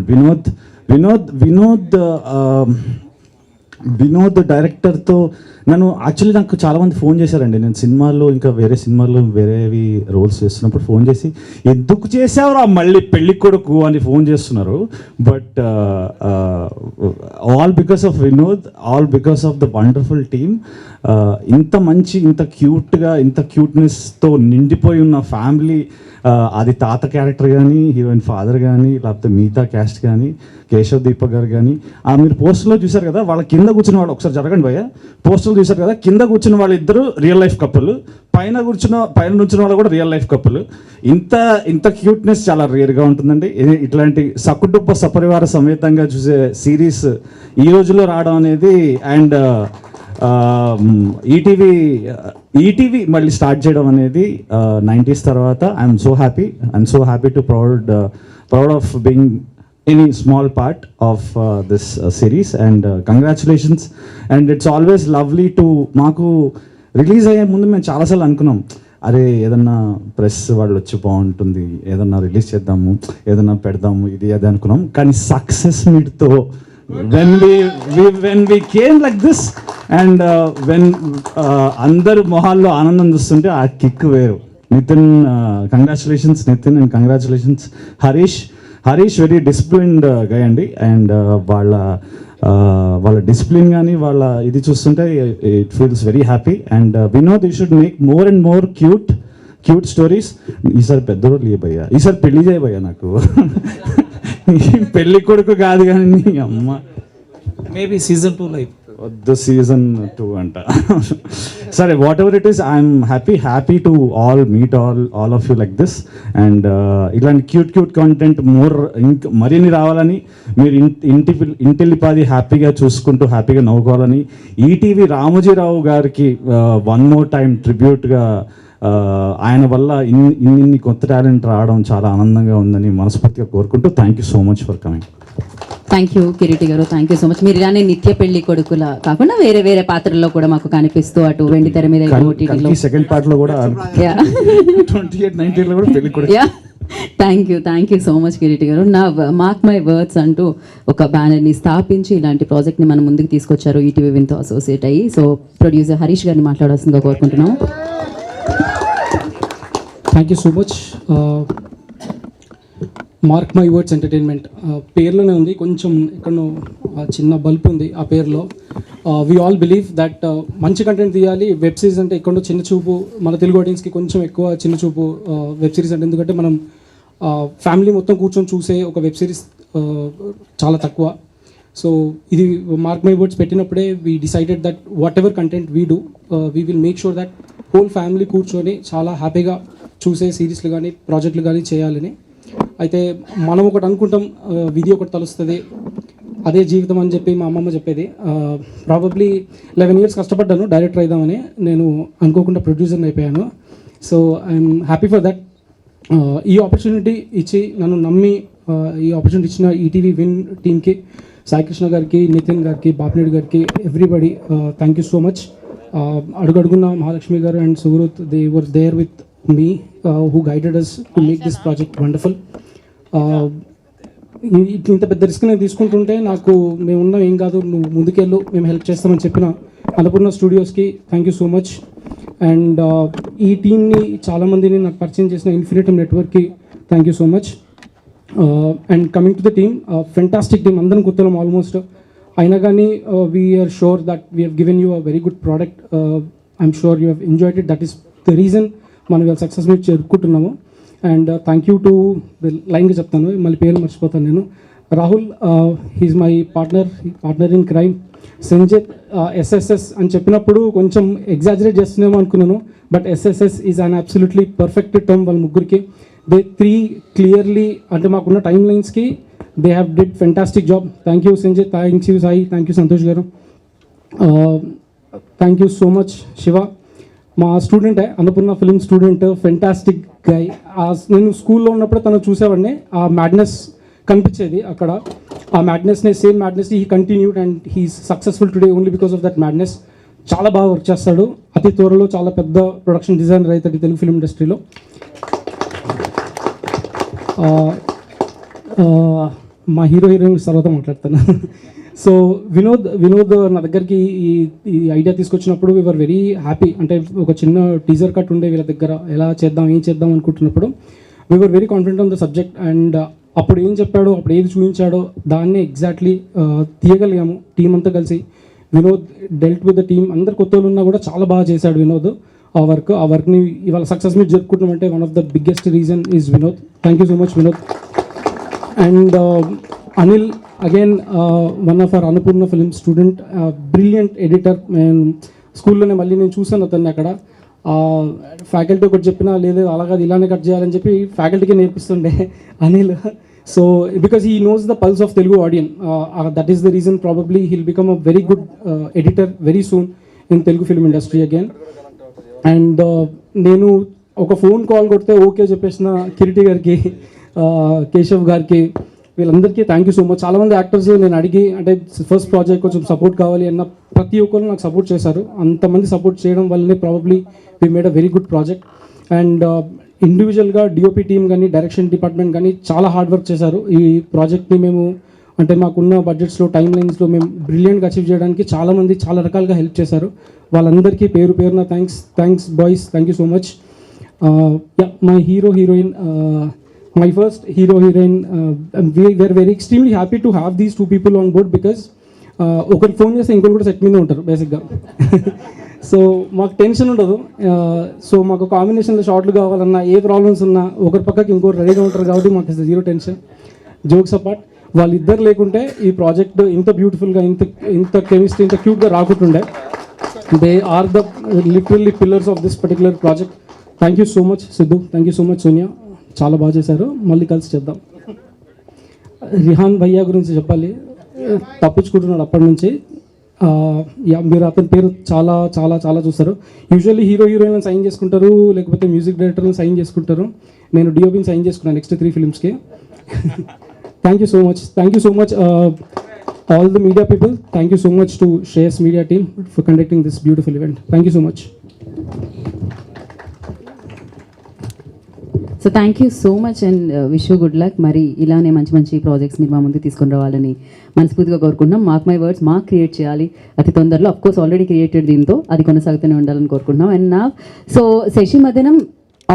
[SPEAKER 10] Vinod డైరెక్టర్తో నాకు చాలామంది ఫోన్ చేశారండి. నేను సినిమాల్లో ఇంకా వేరేవి రోల్స్ చేస్తున్నప్పుడు ఫోన్ చేసి ఎందుకు చేసావురా మళ్ళీ పెళ్ళి కొడుకు అని ఫోన్ చేస్తున్నారు. But all because of Vinod, all because of the wonderful team. ఇంత క్యూట్నెస్తో నిండిపోయి ఉన్న ఫ్యామిలీ, అది తాత క్యారెక్టర్ కానీ, హీరోయిన్ ఫాదర్ కానీ, లేకపోతే మిగతా క్యాస్ట్ కానీ, కేశవ్ దీపక్ గారు కానీ, మీరు పోస్టర్లో చూశారు కదా, వాళ్ళ కింద కూర్చున్న వాళ్ళు ఒకసారి జరగండి భయ్య, పోస్టర్లు చూశారు కదా, కింద కూర్చున్న వాళ్ళు ఇద్దరు రియల్ లైఫ్ కప్పులు, పైన నుంచిన వాళ్ళు కూడా రియల్ లైఫ్ కప్పులు. ఇంత క్యూట్నెస్ చాలా రేర్గా ఉంటుందండి. ఇట్లాంటి సకుటుంబ సపరివార సమేతంగా చూసే సిరీస్ ఈ రోజుల్లో రావడం అనేది, అండ్ ఈటీవీ మళ్ళీ స్టార్ట్ చేయడం అనేది 90s తర్వాత I'm so happy to proud of being any small part of this series, and congratulations. And it's always lovely to, మాకు రిలీజ్ అయ్యే ముందు మేము చాలాసార్లు అనుకున్నాం, అరే ఏదన్నా ప్రెస్ వాళ్ళు వచ్చి బాగుంటుంది, ఏదన్నా రిలీజ్ చేద్దాము, ఏదన్నా పెడదాము, ఇది అది అనుకున్నాం. కానీ success మీట్తో when we came like this, and when అందరు మొహాల్లో ఆనందం చూస్తుంటే ఆ కిక్ వేరు. Nithin, congratulations Nithin, and congratulations Harish very disciplined guy అండి. అండ్ వాళ్ళ డిసిప్లిన్ కానీ వాళ్ళ ఇది చూస్తుంటే it feels very happy. And Vinod, you should make more and more cute stories. ఈసారి పెద్ద రోడ్లు భయ్యా, ఈసారి పెళ్లి చేయ భయ్యా, నాకు పెళ్లి కొడుకు కాదు కానీ అమ్మ,
[SPEAKER 8] మేబీ season 2 లైఫ్
[SPEAKER 10] వద్దు, season 2 అంట. సరే, what ever it is, I'm happy to meet all of you like this. And ఇలాంటి క్యూట్ కంటెంట్ మరిన్ని రావాలని, మీరు ఇంటిల్లిపాది హ్యాపీగా చూసుకుంటూ హ్యాపీగా నవ్వుకోవాలని, ఈటీవీ రామోజీరావు గారికి వన్ మోర్ టైం ట్రిబ్యూట్గా, ఆయన వల్ల ఇన్ని కొత్త టాలెంట్ రావడం చాలా ఆనందంగా ఉందని మనస్ఫూర్తిగా కోరుకుంటూ, thank you so much for coming.
[SPEAKER 2] Thank you Kiriti గారు, థ్యాంక్ యూ సో మచ్. మీరు ఇలానే నిత్య పెళ్లి కొడుకుల కాకుండా వేరే పాత్రల్లో కూడా మాకు కనిపిస్తూ, అటు వెండి తెర మీద
[SPEAKER 10] సెకండ్ పార్ట్ లో కూడా 28-19 లో కూడా పెళ్లి కొడుకు.
[SPEAKER 2] Thank you so much Kiriti గారు. నా మార్క్ మై వర్డ్స్ అంటూ ఒక బ్యానర్ని స్థాపించి ఇలాంటి ప్రాజెక్ట్ని మన ముందుకు తీసుకొచ్చారు ఈటీవీ విన్తో అసోసియేట్ అయ్యి. సో ప్రొడ్యూసర్ హరీష్ గారిని మాట్లాడాల్సిందిగా కోరుకుంటున్నాము.
[SPEAKER 11] Thank you so much. Mark my words entertainment పేర్లోనే ఉంది, కొంచెం ఎక్కడో చిన్న బల్బ్ ఉంది ఆ పేరులో. వీ ఆల్ బిలీవ్ దట్ మంచి కంటెంట్ తీయాలి. వెబ్ సిరీస్ అంటే ఎక్కడో చిన్న చూపు, మన తెలుగు ఆడియన్స్కి కొంచెం ఎక్కువ చిన్న చూపు వెబ్ సిరీస్ అంటే. ఎందుకంటే మనం ఫ్యామిలీ మొత్తం కూర్చొని చూసే ఒక వెబ్ సిరీస్ చాలా తక్కువ. సో ఇది మార్క్ మై వర్డ్స్ పెట్టినప్పుడే we decided that whatever content we do, we will make sure that whole family కూర్చొని చాలా హ్యాపీగా చూసే సిరీస్లు కానీ ప్రాజెక్టులు కానీ చేయాలని. అయితే మనం ఒకటి అనుకుంటాం, విధి ఒకటి తలుస్తుంది, అదే జీవితం అని చెప్పి మా అమ్మమ్మ చెప్పేది. ప్రాబబ్లీ 11 years కష్టపడ్డాను డైరెక్టర్ అయిదామని, నేను అనుకోకుండా ప్రొడ్యూసర్ని అయిపోయాను. So I'm happy for that. ఈ ఆపర్చునిటీ ఇచ్చి నన్ను నమ్మి ఈ ఆపర్చునిటీ ఇచ్చిన ఈటీవీ విన్ టీమ్కి, సాయికృష్ణ గారికి, నితిన్ గారికి, బాపినేడు గారికి, everybody thank you so much. అడుగడుగున్న మహాలక్ష్మి గారు and Suhruth, they were there with me who guided us to make this project wonderful. ఇంత పెద్ద రిస్క్ నేను తీసుకుంటుంటే నాకు మేము ఉన్నాం, ఏం కాదు, నువ్వు ముందుకెళ్ళు, మేము హెల్ప్ చేస్తామని చెప్పిన అన్నపూర్ణ స్టూడియోస్కి thank you so much. And ఈ టీమ్ని చాలామందిని నాకు పరిచయం చేసిన ఇన్ఫినిటమ్ నెట్వర్క్కి thank you so much. And coming to the team, fantastic team, అందరం కొత్తలం ఆల్మోస్ట్. అయినా కానీ we're sure that we have given you a very good product. I'm sure you have enjoyed it. That is the reason మనం ఇవాళ సక్సెస్ మీట్ చేరుకుంటున్నాము. అండ్ థ్యాంక్ యూ టు లైన్గా చెప్తాను, మళ్ళీ పేరు మర్చిపోతాను నేను. Rahul, he's my partner in crime. Sanjith, SSS అని చెప్పినప్పుడు కొంచెం ఎగ్జాజరేట్ చేస్తున్నామో అనుకున్నాను, but SSS is an absolutely perfect term వాళ్ళ ముగ్గురికి. దే త్రీ క్లియర్లీ అంటే మాకున్న టైమ్ లైన్స్కి they have did fantastic job. Thank you Sanjith, thank you Sai, thank you Santosh గారు, thank you so much Shiva. మా స్టూడెంటే, Annapurna film student, fantastic guy. నేను స్కూల్లో ఉన్నప్పుడు తను చూసేవాడిని, ఆ మ్యాడ్నెస్ కనిపించేది అక్కడ. ఆ మ్యాడ్నెస్ని, సేమ్ మ్యాడ్నెస్ని he continued and he's successful today only because of that madness. చాలా బాగా వర్క్ చేస్తాడు. అతి త్వరలో చాలా పెద్ద ప్రొడక్షన్ డిజైనర్ అవుతాడు తెలుగు ఫిల్మ్ ఇండస్ట్రీలో. మా హీరోయిన్ తర్వాత మాట్లాడతాను. సో వినోద్ నా దగ్గరికి ఈ ఐడియా తీసుకొచ్చినప్పుడు వీఆర్ వెరీ హ్యాపీ. అంటే ఒక చిన్న టీజర్ కట్ ఉండే వీళ్ళ దగ్గర, ఎలా చేద్దాం ఏం చేద్దాం అనుకుంటున్నప్పుడు we're very confident on the subject. And అప్పుడు ఏం చెప్పాడో, అప్పుడు ఏది చూపించాడో దాన్ని ఎగ్జాక్ట్లీ తీయగలిగాము టీం అంతా కలిసి. Vinod dealt with the team, అందరు కొత్త వాళ్ళు ఉన్నా కూడా చాలా బాగా చేశాడు వినోద్ ఆ వర్క్ని. ఇవాళ సక్సెస్ మీద జరుపుకుంటామంటే one of the biggest reason is Vinod. Thank you so much Vinod. And Anil, again one of our Annapurna film student, brilliant editor. స్కూల్లోనే మళ్ళీ నేను చూసాను అతన్ని అక్కడ. ఫ్యాకల్టీ ఒకటి చెప్పినా లేదు అలాగే ఇలానే కట్ చేయాలని చెప్పి ఫ్యాకల్టీకి నేర్పిస్తుండే Anil. So because he knows the pulse of Telugu audience, that is the reason probably he'll become a very good editor very soon in Telugu film industry again. And నేను ఒక ఫోన్ కాల్ కొడితే ఓకే చెప్పేసిన కిరీటి గారికి, కేశవ్ గారికి, వీళ్ళందరికీ థ్యాంక్ యూ సో మచ్. చాలామంది యాక్టర్స్ నేను అడిగి, అంటే ఫస్ట్ ప్రాజెక్ట్ కొంచెం సపోర్ట్ కావాలి అన్న ప్రతి ఒక్కరు నాకు సపోర్ట్ చేశారు. అంతమంది సపోర్ట్ చేయడం వల్లనే probably we made a very good project. And ఇండివిజువల్గా డిఓపి టీమ్ కానీ డైరెక్షన్ డిపార్ట్మెంట్ కానీ చాలా హార్డ్ వర్క్ చేశారు. ఈ ప్రాజెక్ట్ని మేము అంటే మాకున్న బడ్జెట్స్లో, టైం లైన్స్లో మేము బ్రిలియంట్గా అచీవ్ చేయడానికి చాలామంది చాలా రకాలుగా హెల్ప్ చేశారు. వాళ్ళందరికీ పేరు పేరున thanks boys, thank you so much. My heroine, my first hero-heroine, we were very extremely happy to have these two people on board because ఒకరు ఫోన్ చేస్తే ఇంకొకరు కూడా సెట్ మీద ఉంటారు బేసిక్గా. సో మాకు టెన్షన్ ఉండదు. సో మాకు కాంబినేషన్లో షార్ట్లు కావాలన్నా, ఏ ప్రాబ్లమ్స్ ఉన్నా ఒకరి పక్కకి ఇంకోటి రెడీగా ఉంటారు కాబట్టి మాకు జీరో టెన్షన్. జోక్స్ అపార్ట్, వాళ్ళిద్దరు లేకుంటే ఈ ప్రాజెక్ట్ ఇంత బ్యూటిఫుల్గా, ఇంత కెమిస్ట్రీ, ఇంత క్యూట్గా రాకుంటుండే. They are the literally pillars of this particular project. Thank you so much Siddhu, thank you so much Sonia, చాలా బాగా చేశారు. మళ్ళీ కలిసి చేద్దాం. రిహాన్ భయ్యా గురించి చెప్పాలి, తప్పించుకుంటున్నాడు అప్పటి నుంచి. మీరు అతని పేరు చాలా చాలా చాలా చూస్తారు. యూజువల్లీ హీరోయిన్లను సైన్ చేసుకుంటారు, లేకపోతే మ్యూజిక్ డైరెక్టర్ని సైన్ చేసుకుంటారు. నేను డిఓపిని సైన్ చేసుకున్నాను next 3 ఫిల్మ్స్కి. Thank you so much all the media people. Thank you so much to Shreyas media team for conducting this beautiful event. Thank you so much.
[SPEAKER 2] So thank you so much and wish you good luck. మరి ఇలానే మంచి మంచి ప్రాజెక్ట్స్ మీరు మా ముందు తీసుకొని రావాలని మనస్ఫూర్తిగా కోరుకుంటున్నాం. మార్క్ మై వర్డ్స్, మాకు క్రియేట్ చేయాలి అతి తొందరలో. అఫ్ కోర్స్ ఆల్రెడీ క్రియేటెడ్, దీంతో అది కొనసాగుతూనే ఉండాలని కోరుకుంటున్నాం. అండ్ నా సో శశి మదనం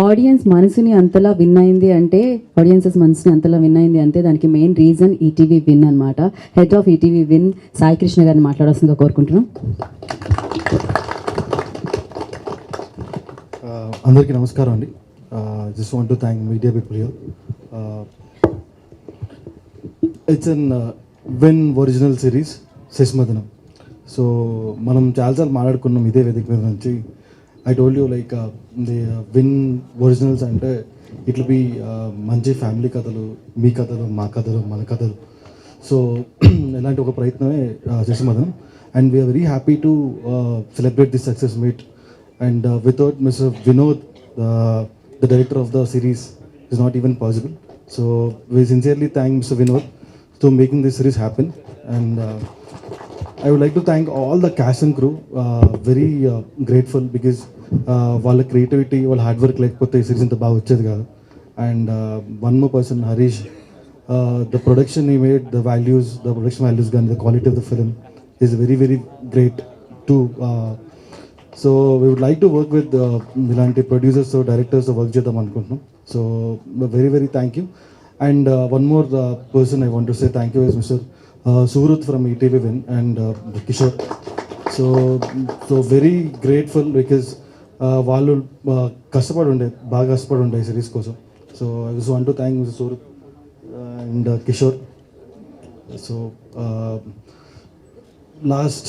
[SPEAKER 2] ఆడియన్స్ మనసుని అంతలా విన్ అయింది అంటే, ఆడియన్సెస్ మనసుని అంతలా విన్ అయింది అంటే దానికి మెయిన్ రీజన్ ఈటీవీ విన్ అనమాట. Head of ETV win Sai Krishna గారిని మాట్లాడాల్సిందిగా కోరుకుంటున్నాం.
[SPEAKER 12] అందరికీ నమస్కారం అండి. Just want to thank media people here. It's an Win original series, Sesmadhanam. So మనం చాలాసార్లు మాట్లాడుకున్నాం ఇదే వేదిక మీద నుంచి. I told you like the Win originals అంటే ఇట్ విల్ బి మంచి ఫ్యామిలీ కథలు, మీ కథలు, మా కథలు, మన కథలు. సో ఇలాంటి ఒక ప్రయత్నమే Sesmadhanam. And we are very happy to celebrate this success meet. And without Mr. Vinod, the director of the series, is not even possible. So we sincerely thank Mr. Vinod for making this series happen. And I would like to thank all the cast and crew. Very grateful because వాళ్ళ creativity, వాళ్ళ hard work లేకపోతే ఈ series ఇంత బాగా వచ్చేది కాదు. And one more person, Harish, the production he made, the production values and the quality of the film is very very great too. So we would like to work with ఇలాంటి ప్రొడ్యూసర్స్, డైరెక్టర్స్ వర్క్ చేద్దాం అనుకుంటున్నాం. So very very thank you. And one more person I want to say thank you is mister Suhrut from ETV Win and Kishore. So very grateful because వాళ్ళు బాగా కష్టపడి ఉండే సిరీస్ కోసం. So I just want to thank mister Suhrut and Kishore so last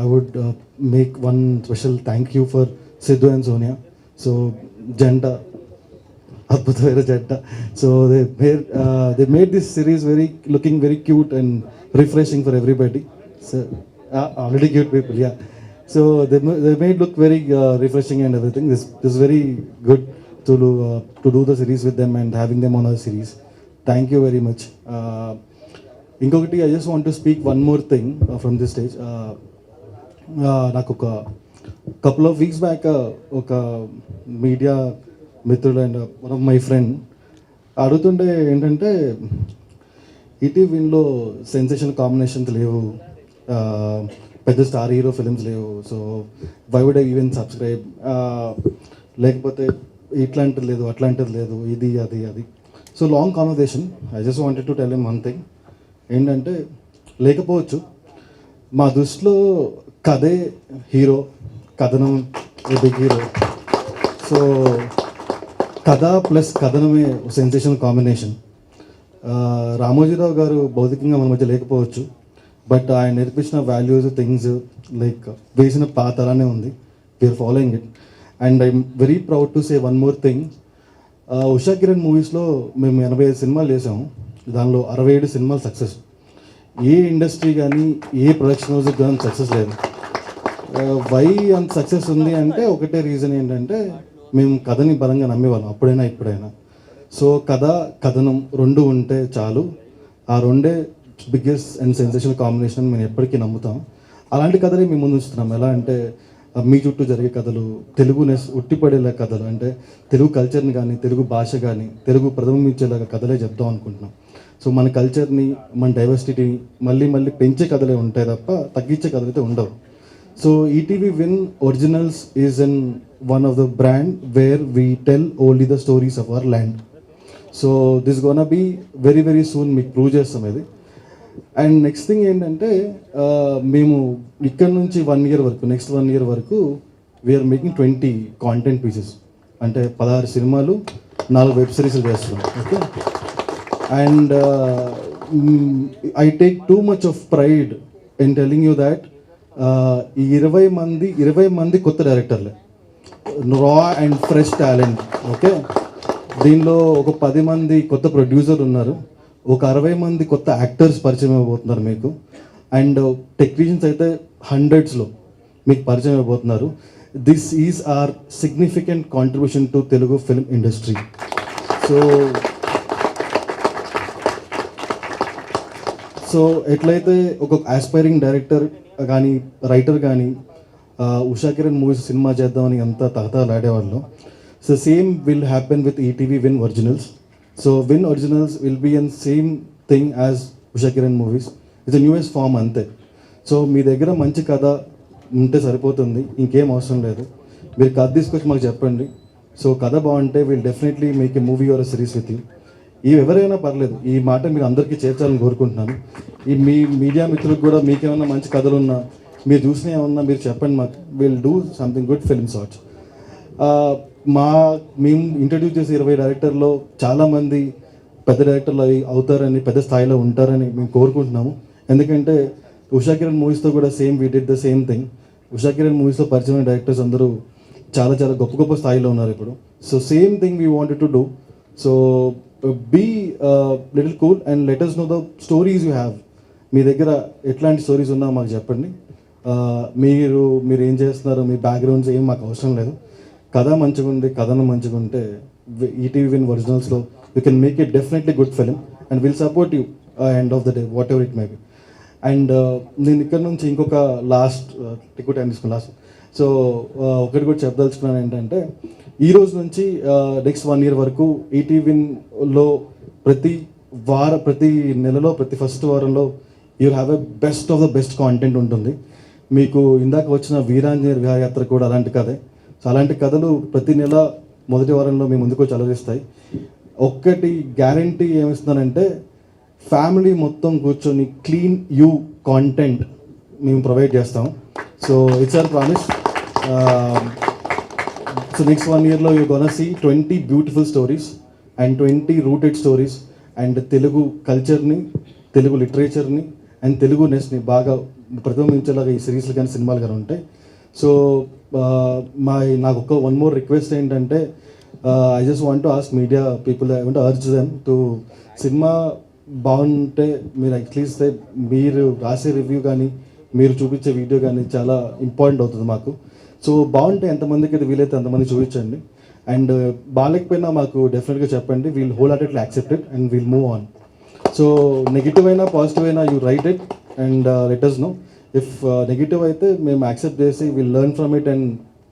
[SPEAKER 12] I would make one special thank you for Sidhu and Sonia. So Janta, adbhutamaina Janta. So they made this series looking very cute and refreshing for everybody. So already cute people, yeah. So they made look very refreshing and everything. This is very good to do the series with them and having them on our series. Thank you very much. ఇంకొకటి I just want to speak one more thing from this stage. నాకు ఒక కపుల్ ఆఫ్ వీక్స్ బ్యాక్ ఒక మీడియా మిత్రుడు and one of my friend అడుగుతుంటే ఏంటంటే ఈటీవీలో సెన్సేషన్ కాంబినేషన్స్ లేవు, పెద్ద స్టార్ హీరో ఫిలిమ్స్ లేవు, so why would I even subscribe, లేకపోతే ఇట్లాంటిది లేదు అట్లాంటిది లేదు ఇది అది. So long conversation. I just wanted to tell him one thing ఏంటంటే, లేకపోవచ్చు, మా దృష్టిలో కథే హీరో, కథనం ఏ బిగ్ హీరో. సో కథ ప్లస్ కథనమే సెన్సేషన్ కాంబినేషన్. రామోజీరావు గారు భౌతికంగా మన మధ్య లేకపోవచ్చు, బట్ ఆయన నేర్పించిన వాల్యూస్ థింగ్స్ లైక్ వేసిన పాత అలానే ఉంది. We are following it and I'm very proud to say one more thing. Usha Kiran మూవీస్లో మేము 85 సినిమాలు చేసాము, దానిలో 67 సినిమాలు సక్సెస్. ఏ ఇండస్ట్రీ కానీ ఏ ప్రొడక్షన్ హౌస్కి కానీ సక్సెస్ లేదు. వై అంత సక్సెస్ ఉంది అంటే ఒకటే రీజన్ ఏంటంటే మేము కథని బలంగా నమ్మేవాళ్ళం అప్పుడైనా ఇప్పుడైనా. సో కథ కథనం రెండు ఉంటే చాలు, ఆ రెండే బిగ్గెస్ట్ అండ్ సెన్సేషనల్ కాంబినేషన్ మేము ఎప్పటికీ నమ్ముతాం. అలాంటి కథలే మేము ముందు ఉంచుతున్నాం. ఎలా అంటే మీ చుట్టూ జరిగే కథలు, తెలుగునెస్ ఉట్టిపడేలా కథలు, అంటే తెలుగు కల్చర్ని కానీ తెలుగు భాష కానీ తెలుగు ప్రతిబింబించేలాగా కథలే చెప్దాం అనుకుంటున్నాం. సో మన కల్చర్ని మన డైవర్సిటీని మళ్ళీ పెంచే కథలే ఉంటాయి తప్ప తగ్గించే కథలు అయితే ఉండవు. So ETV win originals is in one of the brand where we tell only the stories of our land. So this gonna be very very soon మీకు ప్రూవ్ చేస్తాం ఇది. అండ్ నెక్స్ట్ థింగ్ ఏంటంటే మేము ఇక్కడ నుంచి 1 year వరకు, నెక్స్ట్ 1 year వరకు వీఆర్ మేకింగ్ 20 కాంటెంట్ పీసెస్, అంటే 16 సినిమాలు 4 వెబ్ సిరీస్లు చేస్తున్నాం. Okay. And I take too much of pride in telling you that ఈ 20 మంది కొత్త డైరెక్టర్లే, రా అండ్ ఫ్రెష్ టాలెంట్. ఓకే. దీనిలో ఒక 10 మంది కొత్త ప్రొడ్యూసర్ ఉన్నారు, ఒక 60 మంది కొత్త యాక్టర్స్ పరిచయం అయిపోతున్నారు మీకు, అండ్ టెక్నీషియన్స్ అయితే 100sలో మీకు పరిచయం అయిపోతున్నారు. This is our significant contribution to Telugu film industry. So ఎట్లయితే ఒక ఆస్పైరింగ్ డైరెక్టర్ కానీ రైటర్ కానీ ఉషా కిరణ్ మూవీస్ సినిమా చేద్దామని అంతా తహతలాడేవాళ్ళు, so same will happen with ETV win originals. So Win Originals will be in same thing as Usha Kiran movies. It's the newest form అంతే. సో మీ దగ్గర మంచి కథ ఉంటే సరిపోతుంది, ఇంకేం అవసరం లేదు. మీరు కథ తీసుకొచ్చి మాకు చెప్పండి. సో కథ బాగుంటే will definitely make a movie or series with you. ఎవరైనా పర్లేదు, ఈ మాట మీరు అందరికీ చేర్చాలని కోరుకుంటున్నాను. ఈ మీ మీడియా మిత్రులకు కూడా మీకేమన్నా మంచి కథలు ఉన్నా, మీరు చూసినా ఏమన్నా మీరు చెప్పండి మాకు. Will do something good film shorts. మేము ఇంట్రడ్యూస్ చేసే 20 డైరెక్టర్లో చాలామంది పెద్ద డైరెక్టర్లు అవుతారని, పెద్ద స్థాయిలో ఉంటారని మేము కోరుకుంటున్నాము. ఎందుకంటే ఉషా కిరణ్ మూవీస్తో కూడా same we did the same thing. Usha Kiran మూవీస్లో పరిచయమైన డైరెక్టర్స్ అందరూ చాలా చాలా గొప్ప స్థాయిలో ఉన్నారు ఇప్పుడు. So same thing we wanted to do. So be little cool and let us know the stories you have. మీ దగ్గర ఎట్లాంటి స్టోరీస్ ఉన్నా మాకు చెప్పండి. మీరు ఏం చేస్తున్నారు, మీ బ్యాక్గ్రౌండ్స్ ఏం మాకు అవసరం లేదు. కథ మంచిగా ఉంది, కథను మంచిగా ఉంటే ఈటీవీ విన్ ఒరిజినల్స్లో you can make it definitely good film and will support you end of the day whatever it may be. And నేను ఇక్కడ నుంచి ఇంకొక ఎక్కువ టైం తీసుకున్నాను లాస్ట్. సో ఒకటి కూడా చెప్పదలుచుకున్నాను ఏంటంటే, ఈ రోజు నుంచి నెక్స్ట్ 1 year వరకు ఈటీవీ విన్లో ప్రతి నెలలో ప్రతి ఫస్ట్ వారంలో you have a best of the best content ఉంటుంది. మీకు ఇందాక వచ్చిన వీరాంజనేయ విహారయాత్ర కూడా అలాంటి కథే. సో అలాంటి కథలు ప్రతి నెల మొదటి వారంలో మీ ముందుకు వచ్చి అలరిస్తాయి. ఒక్కటి గ్యారంటీ ఏమిస్తున్నానంటే, ఫ్యామిలీ మొత్తం కూర్చొని క్లీన్ యూ కాంటెంట్ మేము ప్రొవైడ్ చేస్తాం. So it's our promise. So next 1 yearలో you gonna see 20 beautiful stories and 20 rooted stories and Telugu కల్చర్ని తెలుగు లిటరేచర్ని అండ్ తెలుగునెస్ని బాగా ప్రతిబింబించేలాగా ఈ సిరీస్లు కానీ సినిమాలు కానీ ఉంటాయి. సో నాకు ఒక వన్ మోర్ రిక్వెస్ట్ ఏంటంటే I just want to ask media people, I want urge them to cinema బాగుంటే మీరు అట్లీస్ట్ మీరు రాసే రివ్యూ కానీ మీరు చూపించే వీడియో కానీ చాలా ఇంపార్టెంట్ అవుతుంది మాకు. సో బాగుంటే ఎంతమందికి అది వీలైతే అంతమంది చూపించండి. అండ్ బాగాలేకపోయినా మాకు డెఫినెట్గా చెప్పండి. We'll whole heartedly accept it and we'll move on. So negative అయినా పాజిటివ్ అయినా you write it and let us know. If negative అయితే మేము యాక్సెప్ట్ చేసి will learn from it and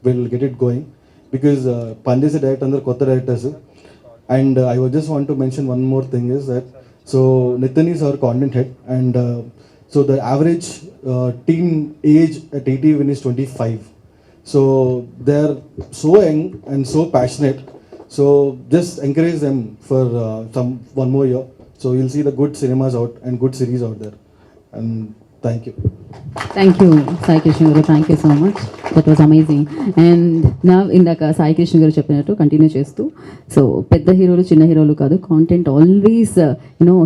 [SPEAKER 12] will get it going. Because పనిచేసే డైరెక్టర్ అందరు కొత్త directors. And I was just want to mention one more thing is that so Nitin is our content head and so the average team age at ETV is 25. So they are so young and so passionate. So just encourage them for one more year. So you'll see the good cinemas out and good series out there. And thank you.
[SPEAKER 2] Thank you Sai Krishna గారు, thank you so much, that was amazing. And నా ఇందాక సాయి కృష్ణ గారు చెప్పినట్టు కంటిన్యూ చేస్తూ, సో పెద్ద హీరోలు చిన్న హీరోలు కాదు, కాంటెంట్ ఆల్వేస్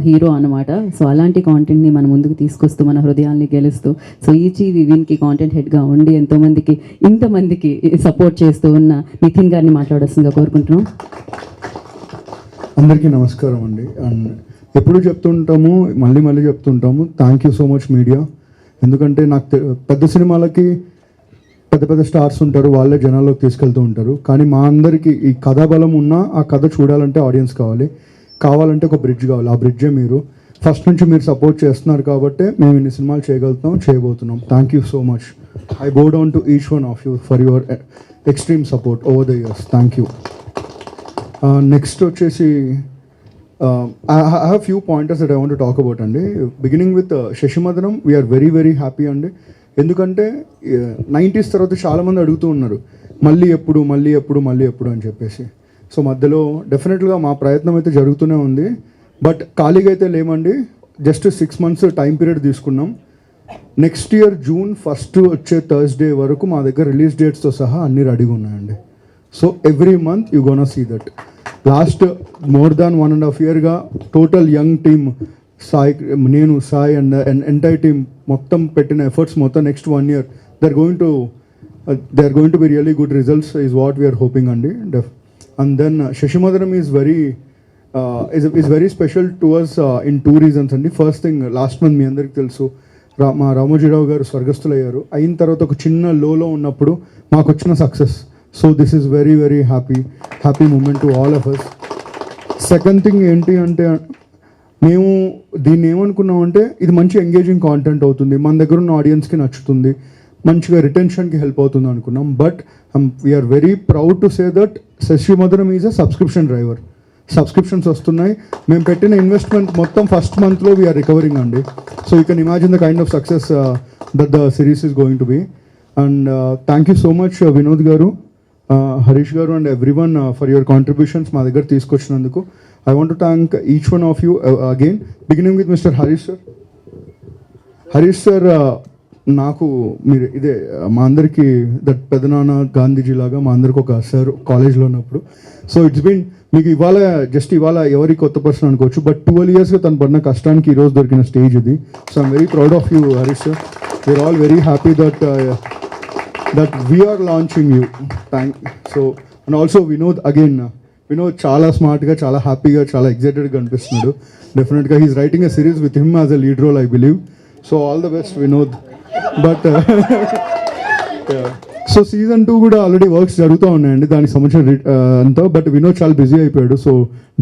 [SPEAKER 2] హీరో అనమాట. సో అలాంటి కాంటెంట్ని మన ముందుకు తీసుకొస్తూ మన హృదయాల్ని గెలుస్తూ, సో ఈచి వివిన్కి కాంటెంట్ హెడ్గా ఉండి ఇంతమందికి సపోర్ట్ చేస్తూ ఉన్న నితిన్ గారిని మాట్లాడాల్సిందిగా కోరుకుంటున్నాం.
[SPEAKER 13] అందరికీ నమస్కారం అండి. అండ్ ఎప్పుడు చెప్తుంటాము, మళ్ళీ చెప్తుంటాము, thank you so much media. ఎందుకంటే నాకు పెద్ద సినిమాలకి పెద్ద స్టార్స్ ఉంటారు, వాళ్ళే జనాల్లోకి తీసుకెళ్తూ ఉంటారు. కానీ మా అందరికీ ఈ కథాబలం ఉన్నా ఆ కథ చూడాలంటే ఆడియన్స్ కావాలంటే ఒక బ్రిడ్జ్ కావాలి. ఆ బ్రిడ్జే మీరు. ఫస్ట్ నుంచి మీరు సపోర్ట్ చేస్తున్నారు కాబట్టి మేము ఇన్ని సినిమాలు చేయబోతున్నాం. Thank you so much. I బో down to each one of you for your extreme support over the years. Thank you. Next వచ్చేసి I have few pointers that I want to talk about అండి. Beginning with Sasimadhanam, we're very happy అండి. ఎందుకంటే 90s తర్వాత చాలామంది అడుగుతూ ఉన్నారు మళ్ళీ ఎప్పుడు అని చెప్పేసి. సో మధ్యలో డెఫినెట్గా మా ప్రయత్నం అయితే జరుగుతూనే ఉంది. బట్ ఖాళీగా అయితే లేమండి. జస్ట్ 6 months టైం పీరియడ్ తీసుకున్నాం. నెక్స్ట్ ఇయర్ June 1st వచ్చే థర్స్డే వరకు మా దగ్గర రిలీజ్ డేట్స్తో సహా అన్నీ రెడీగా ఉన్నాయండి. So every month you gonna see that. Last more than 1.5 yearగా టోటల్ యంగ్ టీమ్ నేను సాయి అండ్ ఎంటైర్ టీమ్ మొత్తం పెట్టిన ఎఫర్ట్స్ మొత్తం next 1 year they are going to be really good results is what we are hoping అండి. And then Sasimadanam is very special to us in 2 reasons అండి. ఫస్ట్ థింగ్, లాస్ట్ మంత్ మీ అందరికీ తెలుసు మా రామోజీరావు గారు స్వర్గస్థులయ్యారు. అయిన తర్వాత ఒక చిన్న లోలో ఉన్నప్పుడు మాకు వచ్చిన success. So this is very happy moment to all of us. Second thing ఏంటి అంటే, మేము దీన్ని ఏమనుకున్నామంటే ఇది మంచి ఎంగేజింగ్ కాంటెంట్ అవుతుంది, మన దగ్గర ఉన్న ఆడియన్స్కి నచ్చుతుంది, మంచిగా రిటెన్షన్కి హెల్ప్ అవుతుంది అనుకున్నాం. But we are very proud to say that Sasimadanam is a subscription driver. Subscriptions వస్తున్నాయి. మేము పెట్టిన ఇన్వెస్ట్మెంట్ మొత్తం ఫస్ట్ మంత్లో వీఆర్ రికవరింగ్ అండి. So you can imagine the kind of success that the series is going to be. And thank you so much Vinod garu, Harish garu and everyone for your contributions మా దగ్గర తీసుకొచ్చినందుకు. I want to thank each one of you again, beginning with mister Harish sir. నాకు మీరు ఇదే మా అందరికీ దట్ పెదనాన్న గాంధీజీ లాగా మా అందరికి ఒక సార్ కాలేజ్లో ఉన్నప్పుడు. సో ఇట్స్ బీన్ మీకు ఇవాళ ఎవరి కొత్త పర్సన్ అనుకోవచ్చు, బట్ 12 yearsగా తను పడిన కష్టానికి ఈరోజు దొరికిన స్టేజ్ ఇది. So I'm very proud of you Harish sir. We are all very happy that we are launching you. So and also Vinod again, Vinod చాలా స్మార్ట్గా, చాలా హ్యాపీగా, చాలా ఎగ్జైటెడ్గా అనిపిస్తున్నాడు. డెఫినెట్గా he's writing a series with him as a lead role I believe. So all the best Vinod. But so season 2 కూడా ఆల్రెడీ వర్క్స్ జరుగుతూ ఉన్నాయండి దానికి సంబంధించిన అంతా. బట్ వినోద్ చాలా బిజీ అయిపోయాడు. సో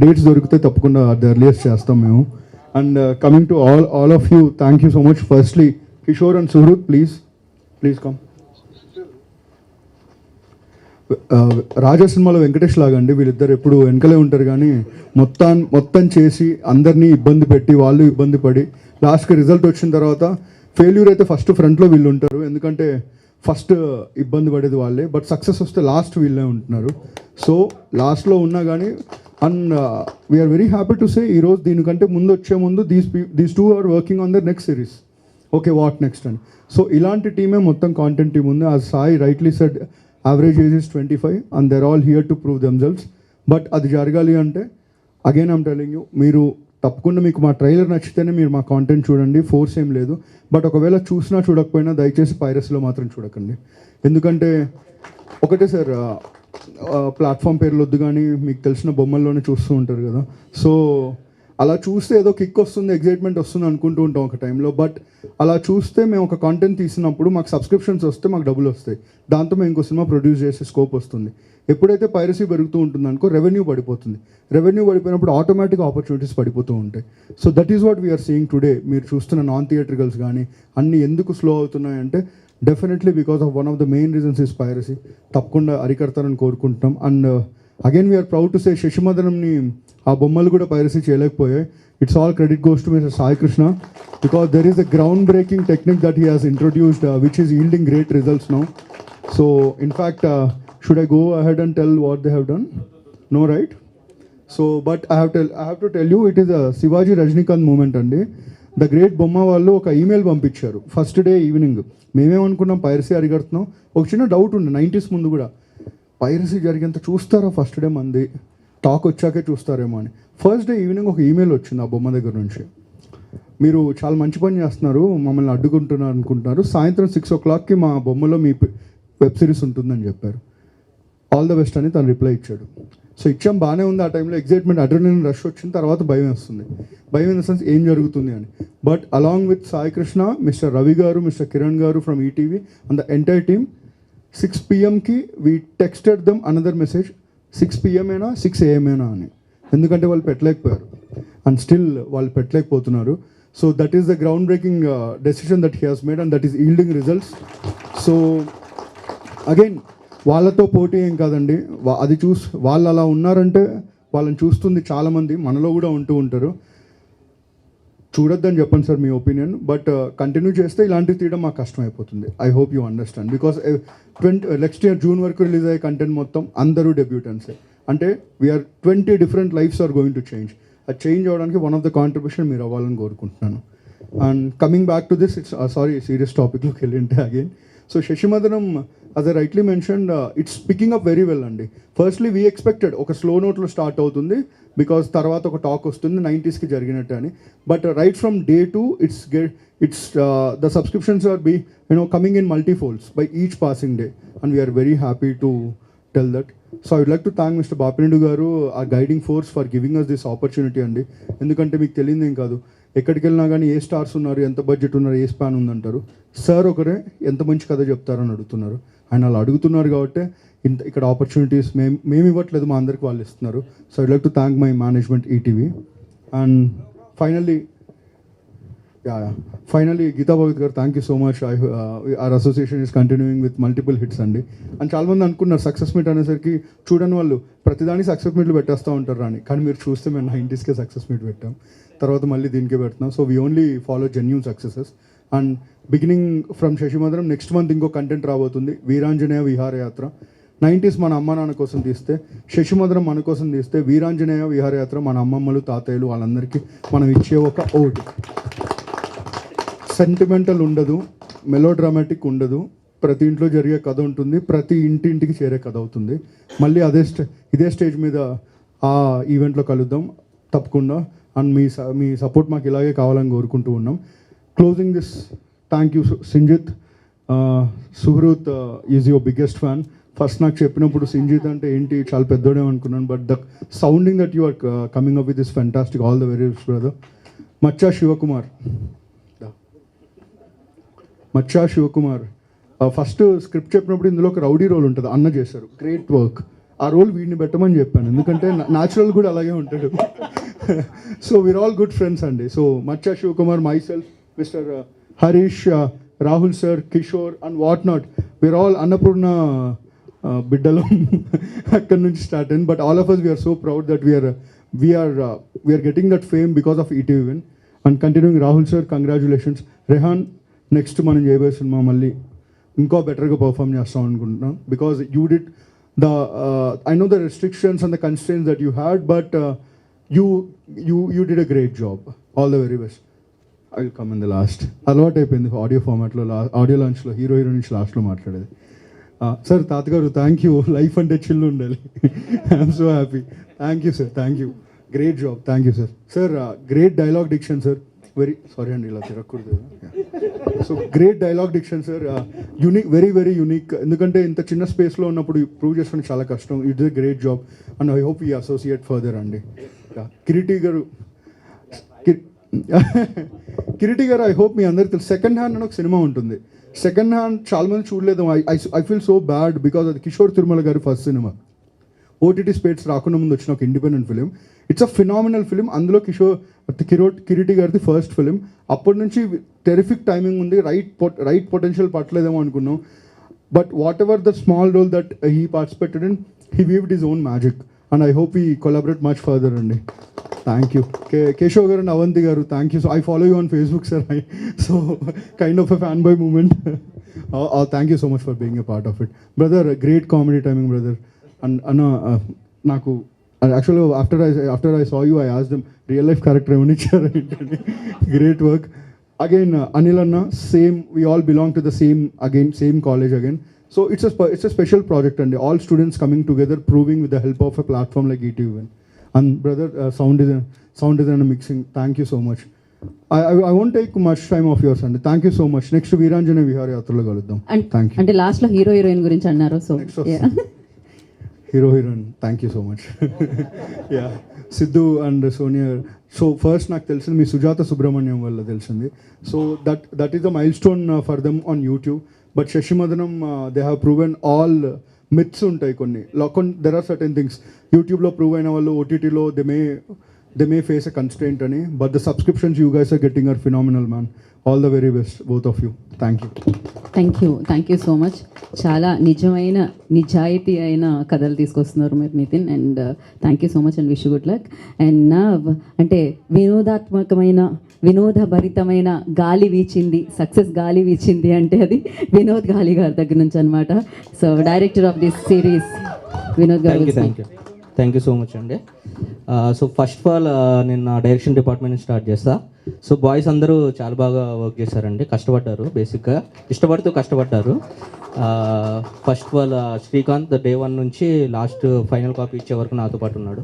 [SPEAKER 13] డేట్స్ దొరికితే తప్పకుండా ద ఎర్లియస్ట్ చేస్తాం మేము. And coming to all of you, thank you so much. Firstly Kishore and Suhruth, please come. Raja సినిమాలో వెంకటేష్ లాగా అండి, వీళ్ళిద్దరు ఎప్పుడు వెనకలే ఉంటారు కానీ మొత్తం చేసి అందరినీ ఇబ్బంది పెట్టి వాళ్ళు ఇబ్బంది పడి లాస్ట్కి రిజల్ట్ వచ్చిన తర్వాత ఫెయిల్యూర్ అయితే ఫస్ట్ ఫ్రంట్లో వీళ్ళు ఉంటారు. ఎందుకంటే ఫస్ట్ ఇబ్బంది పడేది వాళ్ళే, బట్ సక్సెస్ వస్తే లాస్ట్ వీళ్ళే ఉంటున్నారు. సో లాస్ట్లో ఉన్నా కానీ and we are very happy to say ఈరోజు దీనికంటే వచ్చే ముందు these 2 are working on the next series. Okay, what next అని. సో ఇలాంటి టీమే మొత్తం కాంటెంట్ టీమ్ ఉంది. As Sai rightly said, average age is 25 and they're all here to prove themselves. But అది జరగాలి అంటే అగైన్ ఐమ్ టెలింగ్ యూ, మీరు తప్పకుండా మీకు మా ట్రైలర్ నచ్చితేనే మీరు మా కాంటెంట్ చూడండి, ఫోర్స్ ఏం లేదు. బట్ ఒకవేళ చూసినా చూడకపోయినా దయచేసి పైరసీలో మాత్రం చూడకండి. ఎందుకంటే ఒకటే సార్, ప్లాట్ఫామ్ పేర్లు వద్దు కానీ మీకు తెలిసిన బొమ్మల్లోనే చూస్తూ ఉంటారు కదా. సో అలా చూస్తే ఏదో కిక్ వస్తుంది, ఎగ్జైట్మెంట్ వస్తుంది అనుకుంటూ ఉంటాం ఒక టైంలో. బట్ అలా చూస్తే మేము ఒక కాంటెంట్ తీసినప్పుడు మాకు సబ్స్క్రిప్షన్స్ వస్తే మాకు డబ్బులు వస్తాయి, దాంతో మేము ఇంకో సినిమా ప్రొడ్యూస్ చేసే స్కోప్ వస్తుంది. ఎప్పుడైతే పైరసీ పెరుగుతూ ఉంటుంది అనుకో, రెవెన్యూ పడిపోతుంది. రెవెన్యూ పడిపోయినప్పుడు ఆటోమేటిక్ ఆపర్చునిటీస్ పడిపోతూ ఉంటాయి. So that is what we are seeing today. మీరు చూస్తున్న నాన్ థియేట్రికల్స్ కానీ అన్నీ ఎందుకు స్లో అవుతున్నాయంటే definitely because of one of the main reasons is piracy. తప్పకుండా అరికడతారని కోరుకుంటున్నాం. And again we are proud to say శశిమదనంని ఆ బొమ్మలు కూడా పైరసీ చేయలేకపోయాయి. It's all credit goes to mister Sai Krishna because there is a ground breaking technique that he has introduced which is yielding great results now. So in fact, should I go ahead and tell what they have done? No, right? So but I have to tell you, it is a Shivaji Rajnikant moment అండి. ద గ్రేట్ బొమ్మ వాళ్ళు ఒక ఈమెయిల్ పంపించారు ఫస్ట్ డే ఈవినింగ్. మేమేమనుకున్నాం పైరసీ అరిగడుతున్నాం. ఒక చిన్న డౌట్ ఉండే 90s ముందు కూడా, పైరసీ జరిగేంత చూస్తారా ఫస్ట్ డే మంది, టాక్ వచ్చాకే చూస్తారేమో అని. ఫస్ట్ డే ఈవినింగ్ ఒక ఈమెయిల్ వచ్చింది ఆ బొమ్మ దగ్గర నుంచి, మీరు చాలా మంచి పని చేస్తున్నారు, మమ్మల్ని అడ్డుకుంటున్నారు అనుకుంటున్నారు, సాయంత్రం 6 o'clockకి మా బొమ్మలో మీ వెబ్ సిరీస్ ఉంటుందని చెప్పారు, ఆల్ ద బెస్ట్ అని తను రిప్లై ఇచ్చాడు. సో ఇచ్చాం, బాగానే ఉంది. ఆ టైంలో ఎగ్జైట్మెంట్, అడ్రినలిన్ రష్ వచ్చిన తర్వాత భయం వేస్తుంది. భయం ఇన్ ద సెన్స్ ఏం జరుగుతుంది అని. But along with Sai Krishna, mister Ravi గారు, మిస్టర్ కిరణ్ గారు from ETV and the entire team, 6 PM we texted them another message, 6 PM అయినా 6 AM అయినా అని. ఎందుకంటే వాళ్ళు పెట్టలేకపోయారు అండ్ స్టిల్ వాళ్ళు పెట్టలేకపోతున్నారు. So that is the ground breaking decision that he has made and that is yielding results. So again వాళ్ళతో పోటీ ఏం కాదండి, అది వాళ్ళు అలా ఉన్నారంటే వాళ్ళని చూస్తుంది చాలామంది, మనలో కూడా ఉంటూ ఉంటారు. చూడొద్దని చెప్పండి సార్ మీ ఒపీనియన్, బట్ కంటిన్యూ చేస్తే ఇలాంటివి తీయడం మాకు కష్టం అయిపోతుంది. I hope you understand. Because next year June వరకు రిలీజ్ అయ్యే కంటెంట్ మొత్తం అందరూ డెబ్యూటెంట్సే. అంటే we are 20 different lifes are going to change. అది చేంజ్ అవ్వడానికి వన్ ఆఫ్ ద కాంట్రిబ్యూషన్ మీరు అవ్వాలని కోరుకుంటున్నాను. And coming back to this, it's sorry serious టాపిక్లోకి వెళ్ళింటే again. So Sasimadanam, as I rightly mentioned, it's picking up very well అండి. ఫస్ట్లీ వీ ఎక్స్పెక్టెడ్ ఒక స్లో నోట్లో స్టార్ట్ అవుతుంది బికాస్ తర్వాత ఒక టాక్ వస్తుంది 90s జరిగినట్టు అని. But right from day 2 it's the subscriptions are coming in multifolds by each passing day and we are very happy to tell that. So I would like to thank Mr. Bapinedu garu, our guiding force, for giving us this opportunity అండి. ఎందుకంటే మీకు తెలియదు ఏం కాదు, ఎక్కడికి వెళ్ళినా కానీ ఏ స్టార్స్ ఉన్నారు, ఎంత బడ్జెట్ ఉన్నారు, ఏ స్పాన్ ఉందంటారు. సార్ ఒకరే ఎంత మంచి కథ చెప్తారని అడుగుతున్నారు. ఆయన అలా అడుగుతున్నారు కాబట్టి ఇక్కడ ఆపర్చునిటీస్ మేము ఇవ్వట్లేదు, మా అందరికి వాళ్ళు ఇస్తున్నారు. So I'd like to thank my management ETV. And finally Geetha Bhagat garu, thank you so much. Our association is continuing with multiple hits అండి. అండ్ చాలామంది అనుకున్నారు సక్సెస్ మీట్ అనేసరికి, చూడని వాళ్ళు ప్రతిదానికి సక్సెస్ మీట్లు పెట్టేస్తూ ఉంటారు అని, కానీ మీరు చూస్తే మేము 90sకే సక్సెస్ మీట్ పెట్టాం, తర్వాత మళ్ళీ దీనికే పెడుతున్నాం. So we only follow genuine successes. And beginning from Sasimadanam next month ఇంకో కంటెంట్ రాబోతుంది, వీరాంజనేయ విహారయాత్ర. 90s మన అమ్మ నాన్న కోసం తీస్తే, శశిమదనం మన కోసం తీస్తే, వీరాంజనేయ విహారయాత్ర మన అమ్మమ్మలు తాతయ్యలు వాళ్ళందరికీ మనం ఇచ్చే ఒక ఓటు. సెంటిమెంటల్ ఉండదు, మెలో డ్రామాటిక్ ఉండదు, ప్రతి ఇంట్లో జరిగే కథ ఉంటుంది, ప్రతి ఇంటింటికి చేరే కథ అవుతుంది. మళ్ళీ ఇదే స్టేజ్ మీద ఆ ఈవెంట్లో కలుద్దాం తప్పకుండా. అండ్ మీ సపోర్ట్ మాకు ఇలాగే కావాలని కోరుకుంటూ ఉన్నాం. Closing this, thank you Sinjith. Suhruth is your biggest fan. First నాకు చెప్పినప్పుడు సింజిత్ అంటే ఏంటి, చాలా పెద్దోడే అనుకున్నాను, but the sounding that you are coming up with is fantastic. All the very best brother. మచ్చా శివకుమార్ ఫస్ట్ స్క్రిప్ట్ చెప్పినప్పుడు ఇందులో ఒక రౌడీ రోల్ ఉంటుంది, అన్న చేశారు, గ్రేట్ వర్క్. ఆ రోల్ వీడిని పెట్టమని చెప్పాను, ఎందుకంటే న్యాచురల్ కూడా అలాగే ఉంటాడు. So we are all good friends అండి. సో మచ్చా Shivakumar, myself, mister Harish, Rahul sir, Kishore and what not, we are all Annapurna బిడ్డలు అక్కడి నుంచి స్టార్ట్ అయింది. But all of us we are so proud that we are getting that fame because of ETV Win. And continuing Rahul sir, congratulations. Rehan, next మనం చేయబోయే సినిమా మళ్ళీ ఇంకా బెటర్గా పర్ఫామ్ చేస్తాం అనుకుంటున్నాం, because you did I know the restrictions and the constraints that you had, but you did a great job. All the very best. I will come in the last. అలవాటు అయిపోయింది ఆడియో ఫార్మాట్లో, ఆడియో లాంచ్లో హీరో నుంచి లాస్ట్లో మాట్లాడేది. సార్ తాతగారు, థ్యాంక్ యూ. లైఫ్ అంటే చిల్లు ఉండాలి. I'm so happy. Thank you sir, thank you. Great job, thank you sir. Sir great dialogue diction sir, very sorry అండి ఇలా తిరగకూడదు. So great dialogue diction sir, unique, very very unique. ఎందుకంటే ఇంత చిన్న స్పేస్లో ఉన్నప్పుడు ప్రూవ్ చేసుకోవడం చాలా కష్టం. It's a great job and I hope you associate further అండి. కిరీటి గారు, కిరీటి గారు, ఐ హోప్ మీ అందరికి తెలుసు సెకండ్ హ్యాండ్ అని ఒక సినిమా ఉంటుంది. సెకండ్ హ్యాండ్ చాలా మంది చూడలేదు. I feel so bad because అది కిషోర్ తిరుమల గారి ఫస్ట్ సినిమా. ఓటీటీ స్పేట్స్ రాకుండా ముందు వచ్చిన ఒక independent film. It's a phenomenal film. అందులో కిరీటి గారిది ఫస్ట్ ఫిలిం. అప్పటి నుంచి టెరిఫిక్ టైమింగ్ ఉంది. రైట్ పొటెన్షియల్ పట్టలేదేమో అనుకున్నాం. But whatever the small role that he participated in, he weaved his own magic and I hope he collaborate much further అండి. Thank you. Keshav garu and Avanthi garu, thank you. So I follow you on Facebook sir, so kind of a fan boy moment. Thank you so much for being a part of it brother. Great comedy timing brother. And అన్న నాకు యాక్చువల్గా after I saw you I asked them real life character ఏమని ఇచ్చారు ఏంటండి. Great work again. అనిల్ అన్న, same, we all belong to the same college again. So it's a special project అండి. All students coming together, proving with the help of a platform like ETV. And brother, sound design and mixing, thank you so much. I won't take much time of yours అండి. Thank you so much. Next Veeranjaneya విహారయాత్రలో కలుద్దాం. Thank you.
[SPEAKER 2] అంటే లాస్ట్లో హీరో హీరోయిన్ గురించి అన్నారు. So
[SPEAKER 13] hero heroine, thank you so much. Yeah, Siddhu and Sonia. So first నాకు తెలిసింది మీ సుజాత సుబ్రహ్మణ్యం వల్ల తెలిసింది. So that is the milestone for them on YouTube. But Sasimadanam, they have proven all myths ఉంటాయి కొన్ని. దెర్ ఆర్ సర్టెన్ థింగ్స్ యూట్యూబ్లో ప్రూవ్ అయిన వాళ్ళు ఓటీటీలో they may face a constraint అని. But the subscriptions you guys are getting are phenomenal man. All the very best both of you. Thank you.
[SPEAKER 2] Thank you so much. చాలా నిజాయితీ అయిన కథలు తీసుకొస్తున్నారు మీరు Nithin, and thank you so much and wish good luck. అండ్ నా అంటే వినోదభరితమైన గాలి వీచింది, సక్సెస్ గాలి వీచింది అంటే అది వినోద్ గాలి గారి దగ్గర నుంచి అనమాట. So director of this series Vinod గారు.
[SPEAKER 1] థ్యాంక్ యూ సో మచ్ అండి. సో ఫస్ట్ ఆఫ్ ఆల్ నేను నా డైరెక్షన్ డిపార్ట్మెంట్ స్టార్ట్ చేస్తా. సో బాయ్స్ అందరూ చాలా బాగా వర్క్ చేశారండి, కష్టపడ్డారు. బేసిక్గా ఇష్టపడుతూ కష్టపడ్డారు. First of all Srikanth day 1 నుంచి లాస్ట్ ఫైనల్ కాపీ ఇచ్చే వరకు నాతో పాటు ఉన్నాడు.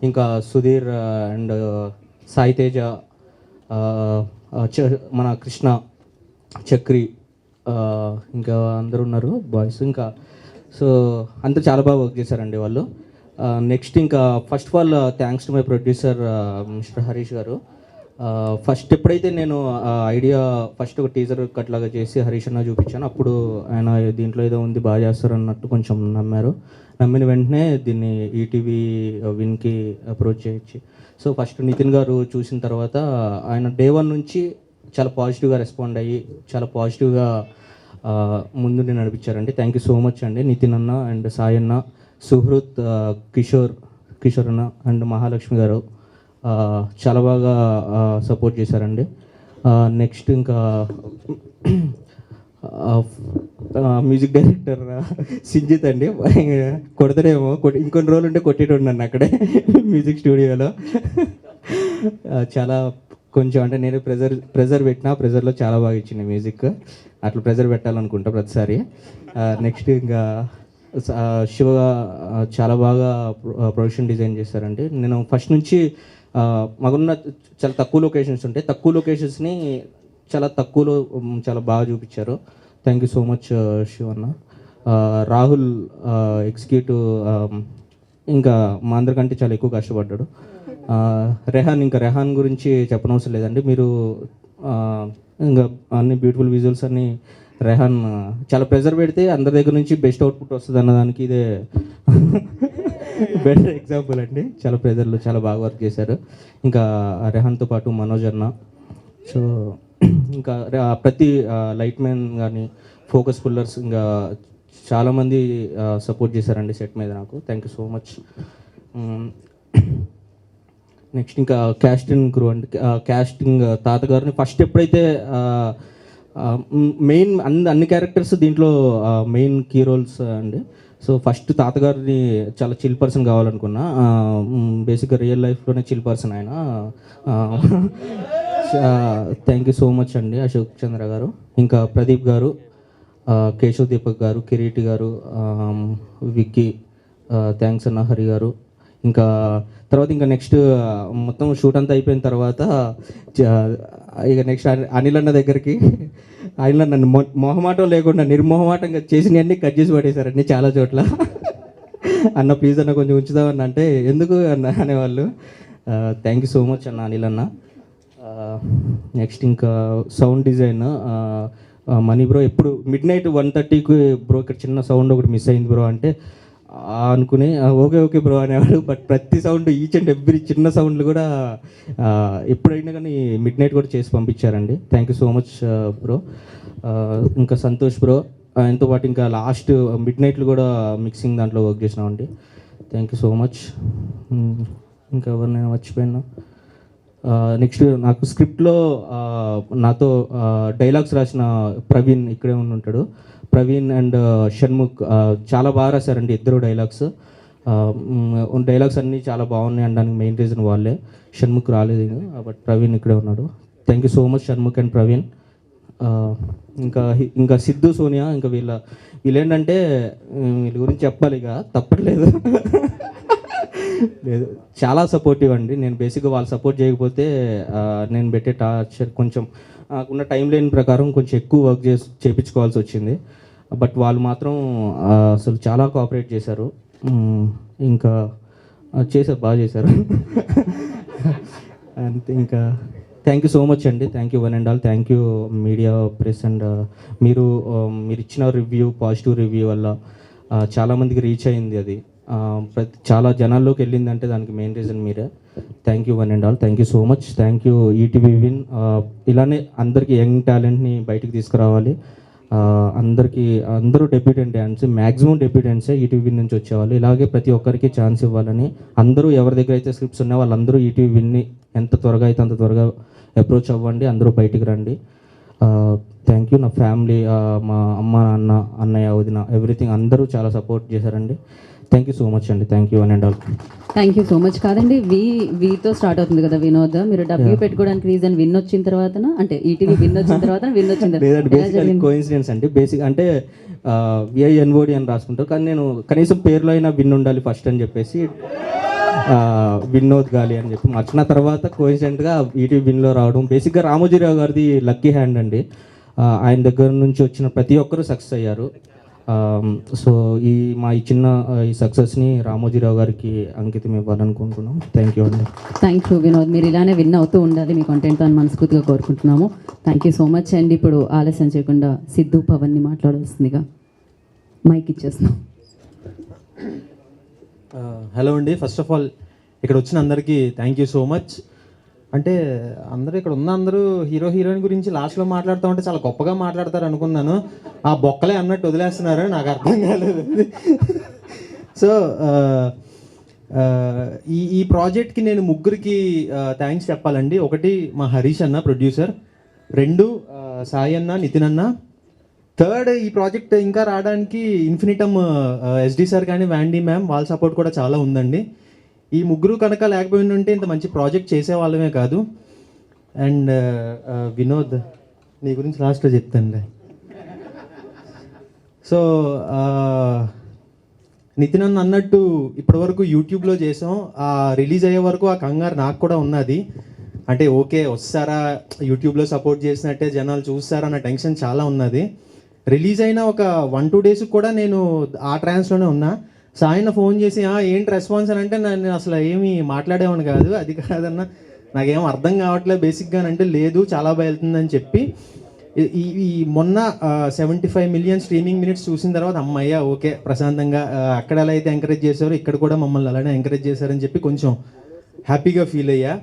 [SPEAKER 1] ఇంకా సుధీర్ అండ్ సాయి తేజ, మన కృష్ణ, చక్రి, ఇంకా అందరూ ఉన్నారు బాయ్స్. ఇంకా సో అందరూ చాలా బాగా వర్క్ చేశారండి వాళ్ళు. నెక్స్ట్ ఇంకా first of all thanks to my producer mister Harish గారు. ఫస్ట్ ఎప్పుడైతే నేను ఐడియా ఫస్ట్ ఒక టీజర్ కట్ లాగా చేసి హరీష్ అన్న చూపించాను, అప్పుడు ఆయన దీంట్లో ఏదో ఉంది బాగా చేస్తారు అన్నట్టు కొంచెం నమ్మారు. నమ్మిన వెంటనే దీన్ని ఈటీవీ విన్కి అప్రోచ్ చేయొచ్చు. సో ఫస్ట్ నితిన్ గారు చూసిన తర్వాత ఆయన డే 1 నుంచి చాలా పాజిటివ్గా రెస్పాండ్ అయ్యి చాలా పాజిటివ్గా ముందు నడిపించారండి. థ్యాంక్ యూ సో మచ్ అండి నితిన్ అన్న అండ్ సాయి అన్న, సుహృత్, కిషోర్ అన్న అండ్ మహాలక్ష్మి గారు చాలా బాగా సపోర్ట్ చేశారండి. నెక్స్ట్ ఇంకా మ్యూజిక్ డైరెక్టర్ సింజిత్ అండి, కొడతాడేమో, ఇంకొన్ని రోజులు ఉంటే కొట్టేటోడు అక్కడే మ్యూజిక్ స్టూడియోలో. చాలా కొంచెం అంటే నేను ప్రెజర్ పెట్టినా ప్రెజర్లో చాలా బాగా ఇచ్చింది మ్యూజిక్. అట్లా ప్రెజర్ పెట్టాలనుకుంటా ప్రతిసారి. నెక్స్ట్ ఇంకా శివ చాలా బాగా ప్రొడక్షన్ డిజైన్ చేశారండి. నేను ఫస్ట్ నుంచి మాకున్న చాలా తక్కువ లొకేషన్స్ ఉంటాయి, తక్కువ లొకేషన్స్ని చాలా తక్కువలో చాలా బాగా చూపించారు. Thank you so much Shivanna. Rahul executive ఇంకా మా అందరికంటే చాలా ఎక్కువ కష్టపడ్డాడు. రెహాన్ గురించి చెప్పనవసరం లేదండి. మీరు ఇంకా అన్ని బ్యూటిఫుల్ విజువల్స్ అన్ని రెహాన్ చాలా ప్రెజర్ పెడితే అందరి దగ్గర నుంచి బెస్ట్ అవుట్పుట్ వస్తుంది అన్నదానికి ఇదే బెటర్ ఎగ్జాంపుల్ అండి. చాలా ప్రెజర్లో చాలా బాగా వర్క్ చేశారు. ఇంకా రెహాన్తో పాటు మనోజ్ అన్న. సో ఇంకా ప్రతి లైట్ మ్యాన్ కానీ ఫోకస్ పుల్లర్స్ ఇంకా చాలామంది సపోర్ట్ చేశారండి సెట్ మీద నాకు. Thank you so much. Next ఇంకా క్యాస్టింగ్ క్రూ అండి. క్యాస్టింగ్ తాతగారిని ఫస్ట్ ఎప్పుడైతే మెయిన్ అన్ని క్యారెక్టర్స్ దీంట్లో మెయిన్ కీ రోల్స్ అండి. సో ఫస్ట్ తాతగారిని చాలా చిల్ పర్సన్ కావాలనుకున్నా. బేసిక్గా రియల్ లైఫ్లోనే చిల్ పర్సన్ ఆయన. థ్యాంక్ యూ సో మచ్ అండి అశోక్ చంద్ర గారు, ఇంకా ప్రదీప్ గారు, కేశవ్ దీపక్ గారు, కిరీటి గారు, విక్కీ, థ్యాంక్స్ అన్న హరి గారు, ఇంకా తర్వాత ఇంకా నెక్స్ట్ మొత్తం షూట్ అంతా అయిపోయిన తర్వాత ఇక నెక్స్ట్ అనిల్ అన్న దగ్గరికి ఆయన నన్ను మొహమాటం లేకుండా నిర్మోహమాటంగా చేసినవన్నీ కట్ చేసి పడేశారండి చాలా చోట్ల. అన్న ప్లీజ్ అన్న కొంచెం ఉంచుదామన్న అంటే ఎందుకు అన్న అనేవాళ్ళు. థ్యాంక్ యూ సో మచ్ అన్న అనిల్ అన్న. నెక్స్ట్ ఇంకా సౌండ్ డిజైన్ మనీ బ్రో ఎప్పుడు మిడ్ నైట్ 1:30కి బ్రో ఇక్కడ చిన్న సౌండ్ ఒకటి మిస్ అయింది బ్రో అంటే అనుకుని ఓకే ఓకే బ్రో అనేవాడు. బట్ ప్రతి సౌండ్ ఈచ్ అండ్ ఎవ్రీ చిన్న సౌండ్లు కూడా ఎప్పుడైనా కానీ మిడ్ నైట్ కూడా చేసి పంపించారండి. Thank you so much bro. ఇంకా సంతోష్ బ్రో ఆయనతో పాటు ఇంకా లాస్ట్ మిడ్ నైట్లు కూడా మిక్సింగ్ దాంట్లో వర్క్ చేసినామండి. Thank you so much. ఇంకా ఎవరినైనా మర్చిపోయినా. నెక్స్ట్ నాకు స్క్రిప్ట్లో నాతో డైలాగ్స్ రాసిన ప్రవీణ్ ఇక్కడే ఉంటాడు. ప్రవీణ్ అండ్ షణ్ముఖ్ చాలా బాగా రాశారండి ఇద్దరు డైలాగ్స్. డైలాగ్స్ అన్నీ చాలా బాగున్నాయి అనడానికి మెయిన్ రీజన్ వాళ్ళే. షణ్ముఖ్ రాలేదు బట్ ప్రవీణ్ ఇక్కడే ఉన్నాడు. Thank you so much Shanmukh and Praveen. ఇంకా సిద్ధు సోనియా ఇంకా వీళ్ళేంటంటే వీళ్ళ గురించి చెప్పాలి ఇక తప్పట్లేదు. లేదు చాలా సపోర్టివ్ అండి. నేను బేసిక్గా వాళ్ళు సపోర్ట్ చేయకపోతే నేను పెట్టే టార్చర్ కొంచెం నాకున్న టైం లైన్ ప్రకారం కొంచెం ఎక్కువ వర్క్ చేయించుకోవాల్సి వచ్చింది. బట్ వాళ్ళు మాత్రం అసలు చాలా కోఆపరేట్ చేశారు. ఇంకా చేశారు బాగా చేశారు. అంతే. ఇంకా థ్యాంక్ యూ సో మచ్ అండి. Thank you one and all. Thank you media press and మీరు ఇచ్చిన రివ్యూ పాజిటివ్ రివ్యూ వల్ల చాలామందికి రీచ్ అయింది. అది చాలా జనాల్లోకి వెళ్ళిందంటే దానికి మెయిన్ రీజన్ మీరే. Thank you one and all. Thank you so much. Thank you ETV win. ఇలానే అందరికీ యంగ్ టాలెంట్ని బయటికి తీసుకురావాలి. అందరూ డెబ్యూటెంట్ డ్యాన్స్ మ్యాక్సిమం డెబ్యూటెంట్సే ఈటీవీ విన్ నుంచి వచ్చేవాళ్ళు. ఇలాగే ప్రతి ఒక్కరికి ఛాన్స్ ఇవ్వాలని అందరూ ఎవరి దగ్గర అయితే స్క్రిప్ట్స్ ఉన్నాయో వాళ్ళందరూ ఈటీవీ విన్ని ఎంత త్వరగా అయితే అంత త్వరగా అప్రోచ్ అవ్వండి. అందరూ బయటికి రండి. Thank you. నా ఫ్యామిలీ మా అమ్మ నాన్న అన్నయ్య వదిన ఎవ్రీథింగ్ అందరూ చాలా సపోర్ట్ చేశారండి. థ్యాంక్ యూ సో మచ్ అండి. Thank you one and all.
[SPEAKER 2] Thank you so much. కాదండి వీతో స్టార్ట్ అవుతుంది కదా వినోద్. మీరు డబ్ల్యూ పెట్టుకోవడానికి రీజన్ విన్ వచ్చిన తర్వాత అంటే ఈటీవీ విన్ వచ్చిన తర్వాత విన్ వచ్చింది
[SPEAKER 1] లేదంటే కోఇన్సిడెన్స్ అండి. బేసిక్ అంటే విఐఎన్ఓడి అని రాసుకుంటారు కానీ నేను కనీసం పేరులో అయినా విన్ ఉండాలి ఫస్ట్ అని చెప్పేసి వినోద్ గాలి అని చెప్పి మార్చిన తర్వాత కోఇన్సిడెంట్గా ఈటీవీ విన్లో రావడం. బేసిక్గా రామోజీరావు గారిది లక్కీ హ్యాండ్ అండి. ఆయన దగ్గర నుంచి వచ్చిన ప్రతి ఒక్కరూ సక్సెస్ అయ్యారు. సో మా చిన్న ఈ సక్సెస్ని రామోజీరావు గారికి అంకితం ఇవ్వాలనుకుంటున్నాం. థ్యాంక్ యూ అండి.
[SPEAKER 2] Thank you Vinod. మీరు ఇలానే విన్ అవుతూ ఉండాలి మీ కంటెంట్తో అని మనస్ఫూర్తిగా కోరుకుంటున్నాము. థ్యాంక్ యూ సో మచ్ అండి. ఇప్పుడు ఆలస్యం చేయకుండా సిద్ధు పవన్ని మాట్లాడవలసిందిగా మైక్ ఇచ్చేస్తున్నాం.
[SPEAKER 14] హలో అండి. ఫస్ట్ ఆఫ్ ఆల్ ఇక్కడ వచ్చిన అందరికీ థ్యాంక్ యూ సో మచ్. అంటే అందరూ ఇక్కడ ఉన్న అందరూ హీరోయిన్ గురించి లాస్ట్లో మాట్లాడుతూ ఉంటే చాలా గొప్పగా మాట్లాడతారు అనుకున్నాను. ఆ బొక్కలే అన్నట్టు వదిలేస్తున్నారు. నాకు అర్థం కాలేదు. సో ఈ ప్రాజెక్ట్కి నేను ముగ్గురికి థ్యాంక్స్ చెప్పాలండి. ఒకటి మా హరీష్ అన్న ప్రొడ్యూసర్, 2 సాయి అన్న, నితిన్ అన్న, 3 ఈ ప్రాజెక్ట్ ఇంకా రావడానికి ఇన్ఫినిటమ్ ఎస్డి సార్ కానీ వ్యాండీ మ్యామ్ వాళ్ళ సపోర్ట్ కూడా చాలా ఉందండి. ఈ ముగ్గురు కనుక లేకపోయిన ఉంటే ఇంత మంచి ప్రాజెక్ట్ చేసేవాళ్ళమే కాదు. అండ్ వినోద్ నీ గురించి లాస్ట్లో చెప్తానులే. సో నితిన్ అన్న అన్నట్టు ఇప్పటివరకు యూట్యూబ్లో చేసాం. రిలీజ్ అయ్యే వరకు ఆ కంగారు నాకు కూడా ఉన్నది. అంటే ఓకే వస్తారా, యూట్యూబ్లో సపోర్ట్ చేసినట్టే జనాలు చూస్తారా అన్న టెన్షన్ చాలా ఉన్నది. రిలీజ్ అయిన ఒక 1-2 డేస్ కూడా నేను ఆ ట్రాన్స్లోనే ఉన్నా. సాయన ఫోన్ చేసి ఏంటి రెస్పాన్స్ అని అంటే నేను అసలు ఏమీ మాట్లాడేవాడిని కాదు. అది కాదన్న నాకేం అర్థం కావట్లేదు బేసిక్గా అంటే లేదు చాలా బాగా వెళ్తుందని చెప్పి ఈ మొన్న 75 మిలియన్ స్ట్రీమింగ్ మినిట్స్ చూసిన తర్వాత అమ్మయ్య ఓకే ప్రశాంతంగా అక్కడ ఎలా అయితే ఎంకరేజ్ చేశారో ఇక్కడ కూడా మమ్మల్ని అలానే ఎంకరేజ్ చేశారని చెప్పి కొంచెం హ్యాపీగా ఫీల్ అయ్యా.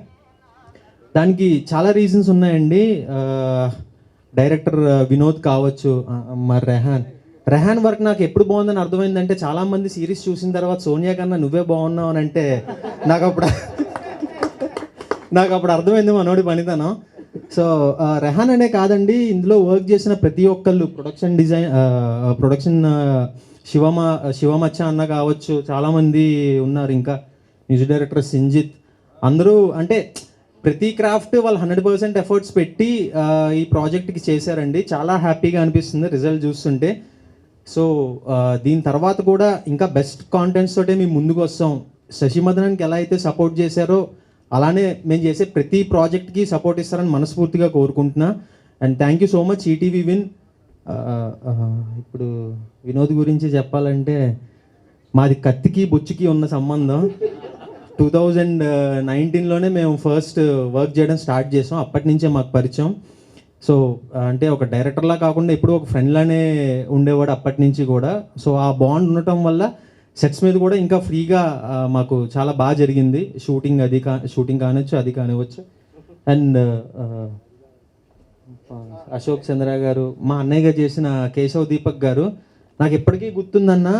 [SPEAKER 14] దానికి చాలా రీజన్స్ ఉన్నాయండి. డైరెక్టర్ వినోద్ కావచ్చు, మరి రెహాన్ వర్క్ నాకు ఎప్పుడు బాగుందని అర్థమైందంటే చాలామంది సిరీస్ చూసిన తర్వాత సోనియా కన్నా నువ్వే బాగున్నావు అని అంటే నాకు అప్పుడు అర్థమైంది మనోడి పనితనం. సో రెహాన్ అనే కాదండి, ఇందులో వర్క్ చేసిన ప్రతి ఒక్కళ్ళు ప్రొడక్షన్ శివమచ్చ అన్న కావచ్చు, చాలామంది ఉన్నారు. ఇంకా మ్యూజిక్ డైరెక్టర్ సింజిత్, అందరూ అంటే ప్రతి క్రాఫ్ట్ వాళ్ళు 100% ఎఫర్ట్స్ పెట్టి ఈ ప్రాజెక్ట్కి చేశారండి. చాలా హ్యాపీగా అనిపిస్తుంది రిజల్ట్ చూస్తుంటే. సో దీని తర్వాత కూడా ఇంకా బెస్ట్ కాంటెంట్స్ తోటే మేము ముందుకు వస్తాం. శశిమదనానికి ఎలా అయితే సపోర్ట్ చేశారో అలానే మేము చేసే ప్రతి ప్రాజెక్ట్కి సపోర్ట్ ఇస్తారని మనస్ఫూర్తిగా కోరుకుంటున్నా. And thank you so much ETV win. ఇప్పుడు వినోద్ గురించి చెప్పాలంటే మాది కత్తికి బొచ్చుకి ఉన్న సంబంధం. 2019లోనే మేము ఫస్ట్ వర్క్ చేయడం స్టార్ట్ చేసాం. అప్పటి నుంచే మాకు పరిచయం. సో అంటే ఒక డైరెక్టర్లా కాకుండా ఎప్పుడూ ఒక ఫ్రెండ్లానే ఉండేవాడు అప్పటి నుంచి కూడా. సో ఆ బాండ్ ఉండటం వల్ల సెట్స్ మీద కూడా ఇంకా ఫ్రీగా మాకు చాలా బాగా జరిగింది. షూటింగ్ కానివచ్చు, అది కానివచ్చు. అండ్ అశోక్ చంద్ర గారు, మా అన్నయ్యగా చేసిన కేశవ్ దీపక్ గారు, నాకు ఎప్పటికీ గుర్తుందన్న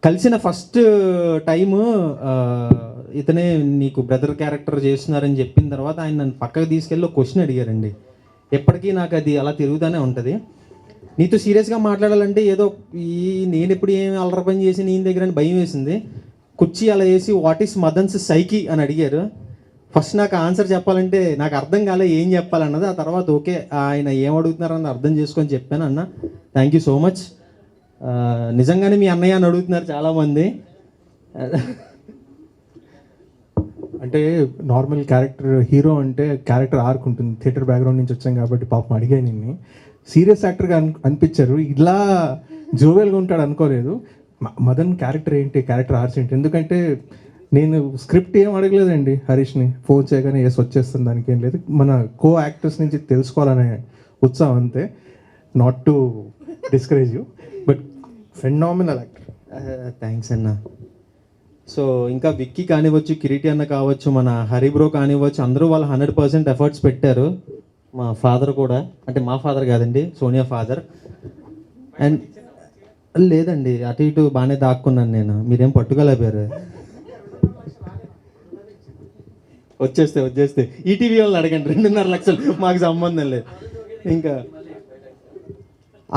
[SPEAKER 14] కలిసిన ఫస్ట్ టైము ఇతనే నీకు బ్రదర్ క్యారెక్టర్ చేస్తున్నారని చెప్పిన తర్వాత ఆయన నన్ను పక్కకు తీసుకెళ్ళి ఒక క్వశ్చన్ అడిగారండి. ఎప్పటికీ నాకు అది అలా తిరుగుతూనే ఉంటుంది. నీతో సీరియస్గా మాట్లాడాలంటే ఏదో నేను ఎప్పుడు ఏమి అల్లరి పని చేసి నీ దగ్గర అని భయం వేసింది. కుర్చీ అలా వేసి వాట్ ఈస్ మదన్స్ సైకి అని అడిగారు. ఫస్ట్ నాకు ఆన్సర్ చెప్పాలంటే నాకు అర్థం కాలే ఏం చెప్పాలన్నది. ఆ తర్వాత ఓకే ఆయన ఏం అడుగుతున్నారని అర్థం చేసుకొని చెప్పాను. అన్న థ్యాంక్ యూ సో మచ్. నిజంగానే మీ అన్నయ్య అని అడుగుతున్నారు చాలామంది.
[SPEAKER 3] అంటే నార్మల్ క్యారెక్టర్ హీరో అంటే క్యారెక్టర్ ఆర్క్ ఉంటుంది. థియేటర్ బ్యాక్గ్రౌండ్ నుంచి వచ్చాం కాబట్టి పాపం అడిగాను నిన్ను. సీరియస్ యాక్టర్గా అనిపించారు. ఇలా జోవెల్గా ఉంటాడు అనుకోలేదు. మదన్ క్యారెక్టర్ ఏంటి, క్యారెక్టర్ ఆర్ట్స్ ఏంటి? ఎందుకంటే నేను స్క్రిప్ట్ ఏం అడగలేదండి హరీష్ని. ఫోన్ చేయగానే ఎస్ వచ్చేస్తుంది, దానికి ఏం లేదు. మన కో యాక్టర్స్ నుంచి తెలుసుకోవాలనే ఉత్సాహం అంతే. Not to discourage you, but phenomenal actor.
[SPEAKER 14] Thanks అన్న. సో ఇంకా విక్కీ కానివ్వచ్చు, కిరీటి అన్న కావచ్చు, మన హరిబ్రో కానివ్వచ్చు, అందరూ వాళ్ళు 100% ఎఫర్ట్స్ పెట్టారు. మా ఫాదర్ కూడా, అంటే మా ఫాదర్ కాదండి, సోనియా ఫాదర్. అండ్ లేదండి, అటు ఇటు బాగానే దాక్కున్నాను నేను, మీరేం పట్టుకోలేపారు. వచ్చేస్తే ఈటీవీ వాళ్ళు అడగండి, 2.5 లక్షలు మాకు సంబంధం లేదు. ఇంకా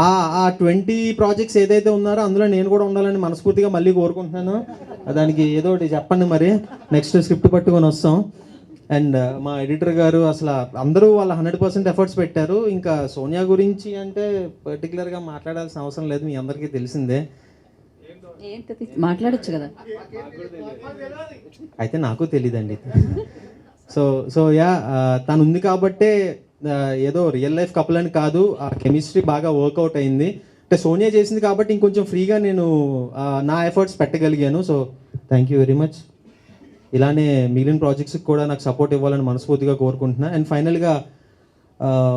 [SPEAKER 14] ఆ 20 ప్రాజెక్ట్స్ ఏదైతే ఉన్నారో అందులో నేను కూడా ఉండాలని మనస్ఫూర్తిగా మళ్ళీ కోరుకుంటున్నాను. దానికి ఏదో ఒకటి చెప్పండి, మరి నెక్స్ట్ స్క్రిప్ట్ పట్టుకొని వస్తాం. అండ్ మా ఎడిటర్ గారు, అసలు అందరూ వాళ్ళ 100% ఎఫర్ట్స్ పెట్టారు. ఇంకా సోనియా గురించి అంటే పర్టికులర్గా మాట్లాడాల్సిన అవసరం లేదు, మీ అందరికీ తెలిసిందే.
[SPEAKER 2] మాట్లాడచ్చు కదా.
[SPEAKER 14] అయితే నాకు తెలియదండి. సో యా తను ఉంది కాబట్టే ఏదో రియల్ లైఫ్ కపుల్ అని కాదు, ఆ కెమిస్ట్రీ బాగా వర్కౌట్ అయింది. అంటే సోనియా చేసింది కాబట్టి ఇంకొంచెం ఫ్రీగా నేను నా ఎఫర్ట్స్ పెట్టగలిగాను. So thank you very much. ఇలానే మిగిలిన ప్రాజెక్ట్స్కి కూడా నాకు సపోర్ట్ ఇవ్వాలని మనస్ఫూర్తిగా కోరుకుంటున్నా. అండ్ ఫైనల్గా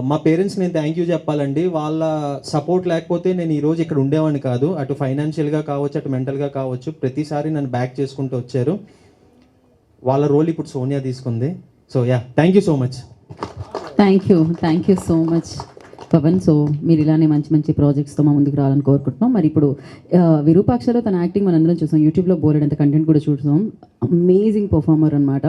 [SPEAKER 14] మా పేరెంట్స్ నేను థ్యాంక్ యూ చెప్పాలండి. వాళ్ళ సపోర్ట్ లేకపోతే నేను ఈరోజు ఇక్కడ ఉండేవాడిని కాదు. అటు ఫైనాన్షియల్గా కావచ్చు, అటు మెంటల్గా కావచ్చు, ప్రతిసారి నన్ను బ్యాక్ చేసుకుంటూ వచ్చారు. వాళ్ళ రోల్ ఇప్పుడు సోనియా తీసుకుంది. So yeah, thank you so much.
[SPEAKER 2] Thank you so much Pavan. So మీరు ఇలానే మంచి మంచి ప్రాజెక్ట్స్తో మా ముందుకు రావాలని కోరుకుంటున్నాం. మరి ఇప్పుడు విరూపాక్షలో తన యాక్టింగ్ మనందరం చూసాం, యూట్యూబ్లో బోలెడంత కంటెంట్ కూడా చూసాం. అమేజింగ్ పర్ఫార్మర్ అనమాట.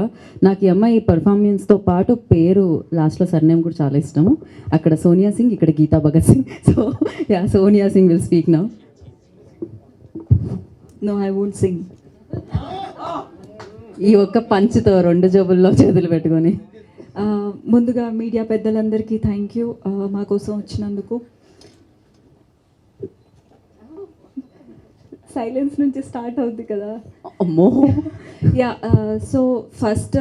[SPEAKER 2] నాకు ఈ అమ్మాయి పర్ఫార్మెన్స్తో పాటు పేరు లాస్ట్లో సర్నేమ్ కూడా చాలా ఇష్టము. అక్కడ సోనియా సింగ్, ఇక్కడ Geeta Bhagat Singh. So yeah, Sonia Singh will speak now.
[SPEAKER 15] No, I won't sing.
[SPEAKER 2] ఈ ఒక్క పంచుతో 2 జేబుల్లో చేతులు పెట్టుకొని.
[SPEAKER 15] ముందుగా మీడియా పెద్దలందరికీ థ్యాంక్ యూ మా కోసం వచ్చినందుకు. సైలెన్స్ నుంచి స్టార్ట్ అవుద్ది కదా.
[SPEAKER 2] అమ్మో.
[SPEAKER 15] Yeah, so first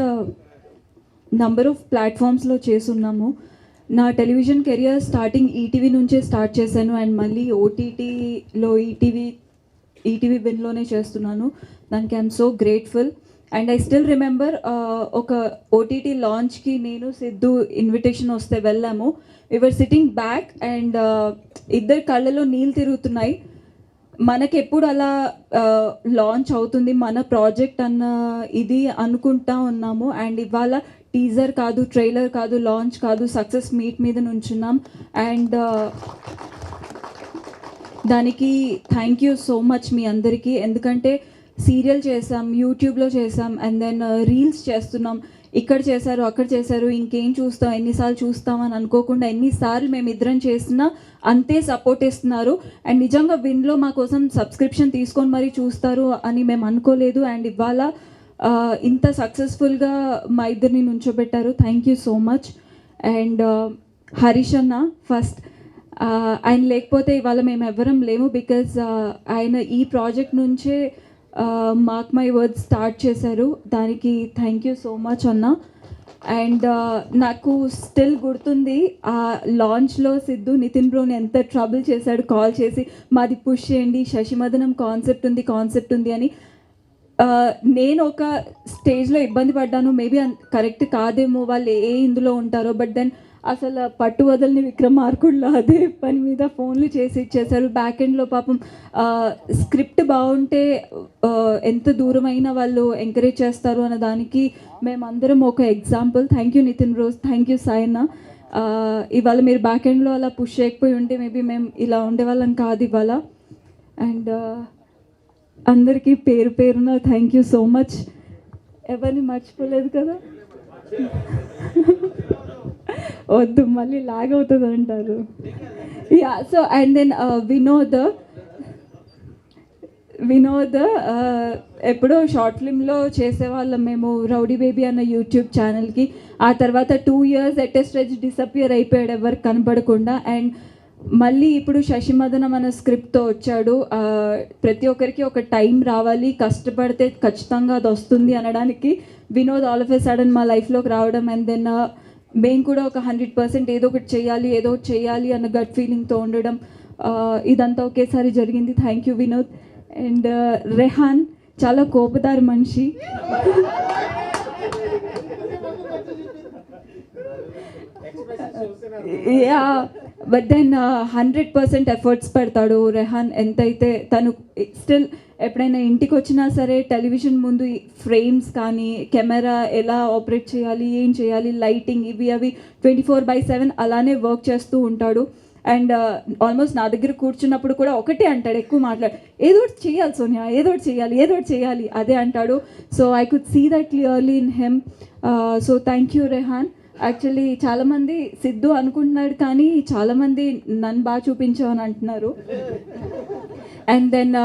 [SPEAKER 15] number of ప్లాట్ఫామ్స్లో చేసున్నాము. నా టెలివిజన్ కెరియర్ స్టార్టింగ్ ఈటీవీ నుంచే స్టార్ట్ చేశాను. అండ్ మళ్ళీ ఓటీటీలో ఈటీవీ విన్లోనే చేస్తున్నాను. దానికి I'm so grateful. And I still remember ఒక ఓటీటీ లాంచ్కి నేను సిద్ధు ఇన్విటేషన్ వస్తే వెళ్ళాము. వీఆర్ సిట్టింగ్ బ్యాక్ అండ్ ఇద్దరు కళ్ళలో నీళ్ళు తిరుగుతున్నాయి. మనకెప్పుడు అలా లాంచ్ అవుతుంది మన ప్రాజెక్ట్ అన్న ఇది అనుకుంటా ఉన్నాము. అండ్ ఇవాళ టీజర్ కాదు, ట్రైలర్ కాదు, లాంచ్ కాదు, సక్సెస్ మీట్ మీద నుంచున్నాం. అండ్ దానికి థ్యాంక్ యూ సో మచ్ మీ అందరికీ. ఎందుకంటే సీరియల్ చేసాం, యూట్యూబ్లో చేసాం, అండ్ దెన్ రీల్స్ చేస్తున్నాం. ఇక్కడ చేశారు, అక్కడ చేశారు, ఇంకేం చూస్తాం, ఎన్నిసార్లు చూస్తామని అనుకోకుండా ఎన్నిసార్లు మేమిద్దరం చేసినా అంతే సపోర్ట్ ఇస్తున్నారు. అండ్ నిజంగా విన్లో మా కోసం సబ్స్క్రిప్షన్ తీసుకొని మరీ చూస్తారు అని మేము అనుకోలేదు. అండ్ ఇవాళ ఇంత సక్సెస్ఫుల్గా మా ఇద్దరిని నుంచోబెట్టారు. Thank you so much. And Harish అన్న ఫస్ట్, ఆయన లేకపోతే ఇవాళ మేము ఎవ్వరం లేము. బికాజ్ ఆయన ఈ ప్రాజెక్ట్ నుంచే మార్క్ మై వర్డ్స్ స్టార్ట్ చేశారు. దానికి థ్యాంక్ యూ సో మచ్ అన్న. అండ్ నాకు స్టిల్ గుర్తుంది ఆ లాంచ్లో సిద్ధు నితిన్ బ్రోని ఎంత ట్రబుల్ చేశాడు కాల్ చేసి, మాది పుష్ చేయండి, శశిమదనం కాన్సెప్ట్ ఉంది అని. నేను ఒక స్టేజ్లో ఇబ్బంది పడ్డాను, మేబీ కరెక్ట్ కాదేమో, వాళ్ళు ఇందులో ఉంటారో. బట్ దెన్ అసలు పట్టు వదలని విక్రమార్కుల్లో అదే పని మీద ఫోన్లు చేసి ఇచ్చేశారు. బ్యాక్ ఎండ్లో పాపం స్క్రిప్ట్ బాగుంటే ఎంత దూరమైనా వాళ్ళు ఎంకరేజ్ చేస్తారు అన్న దానికి మేమందరం ఒక example. Thank you Nitin Roj, thank you Sayanna. ఇవాళ మీరు బ్యాక్ ఎండ్లో అలా పుష్ చేయకపోయి ఉంటే మేబీ మేము ఇలా ఉండేవాళ్ళం కాదు ఇవాళ. అండ్ అందరికీ పేరు పేరున థ్యాంక్ యూ సో మచ్. ఎవరిని మర్చిపోలేదు కదా? వద్దు, మళ్ళీ లాగ్ అవుతుంది అంటారు. Yeah, so and then Vinod ఎప్పుడో షార్ట్ ఫిల్మ్లో చేసేవాళ్ళం మేము, రౌడీ బేబీ అన్న యూట్యూబ్ ఛానల్కి. ఆ తర్వాత 2 years ఎట్ స్ట్రెచ్ డిసపియర్ అయిపోయాడు, ఎవరికి కనపడకుండా. అండ్ మళ్ళీ ఇప్పుడు శశిమదనం అన్న స్క్రిప్ట్తో వచ్చాడు. ప్రతి ఒక్కరికి ఒక టైం రావాలి, కష్టపడితే ఖచ్చితంగా అది వస్తుంది అనడానికి Vinod all of a sudden మా లైఫ్లోకి రావడం. అండ్ దెన్ మేము కూడా ఒక 100% ఏదో ఒకటి చేయాలి అన్న గట్ ఫీలింగ్తో ఉండడం, ఇదంతా ఒకేసారి జరిగింది. Thank you Vinod. And Rehan చాలా కోపదారి మనిషి. యా, బట్ దెన్ 100% ఎఫర్ట్స్ పెడతాడు రెహాన్. ఎంతైతే తను స్టిల్ ఎప్పుడైనా ఇంటికి వచ్చినా సరే టెలివిజన్ ముందు ఫ్రేమ్స్ కానీ, కెమెరా ఎలా ఆపరేట్ చేయాలి, ఏం చేయాలి, లైటింగ్ ఇవి అవి 24/7 అలానే వర్క్ చేస్తూ ఉంటాడు. అండ్ ఆల్మోస్ట్ నా దగ్గర కూర్చున్నప్పుడు కూడా ఒకటే అంటాడు, ఎక్కువ మాట్లాడు, ఏదో ఒకటి చేయాలి సోనియా, ఏదో ఒకటి చేయాలి అదే అంటాడు. So I could see that clearly in him. So thank you Rehan. Actually చాలామంది సిద్ధు అనుకుంటున్నాడు, కానీ చాలామంది నన్ను బాగా చూపించావు అని అంటున్నారు. అండ్ దెన్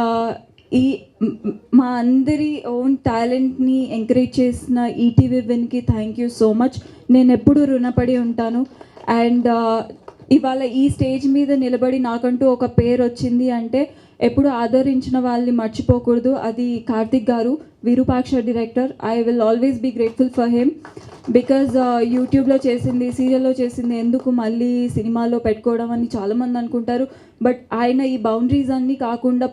[SPEAKER 15] మా అందరి ఓన్ టాలెంట్ని ఎంకరేజ్ చేసిన ఈటీవీ విన్కి థ్యాంక్ యూ సో మచ్. నేను ఎప్పుడూ రుణపడి ఉంటాను. అండ్ ఇవాళ ఈ స్టేజ్ మీద నిలబడి నాకంటూ ఒక పేరు వచ్చింది అంటే ఎప్పుడు ఆదరించిన వాళ్ళని మర్చిపోకూడదు. అది కార్తిక్ గారు, Virupaksha director. I will always be grateful for him. Because యూట్యూబ్లో చేసింది, సీరియల్లో చేసింది ఎందుకు మళ్ళీ సినిమాలో పెట్టుకోవడం అని చాలామంది అనుకుంటారు. బట్ ఆయన ఈ బౌండరీస్ అన్నీ కాకుండా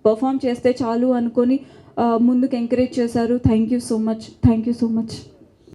[SPEAKER 15] పర్ఫామ్ చేస్తే చాలు అనుకొని ముందుకు ఎంకరేజ్ చేశారు. Thank you so much.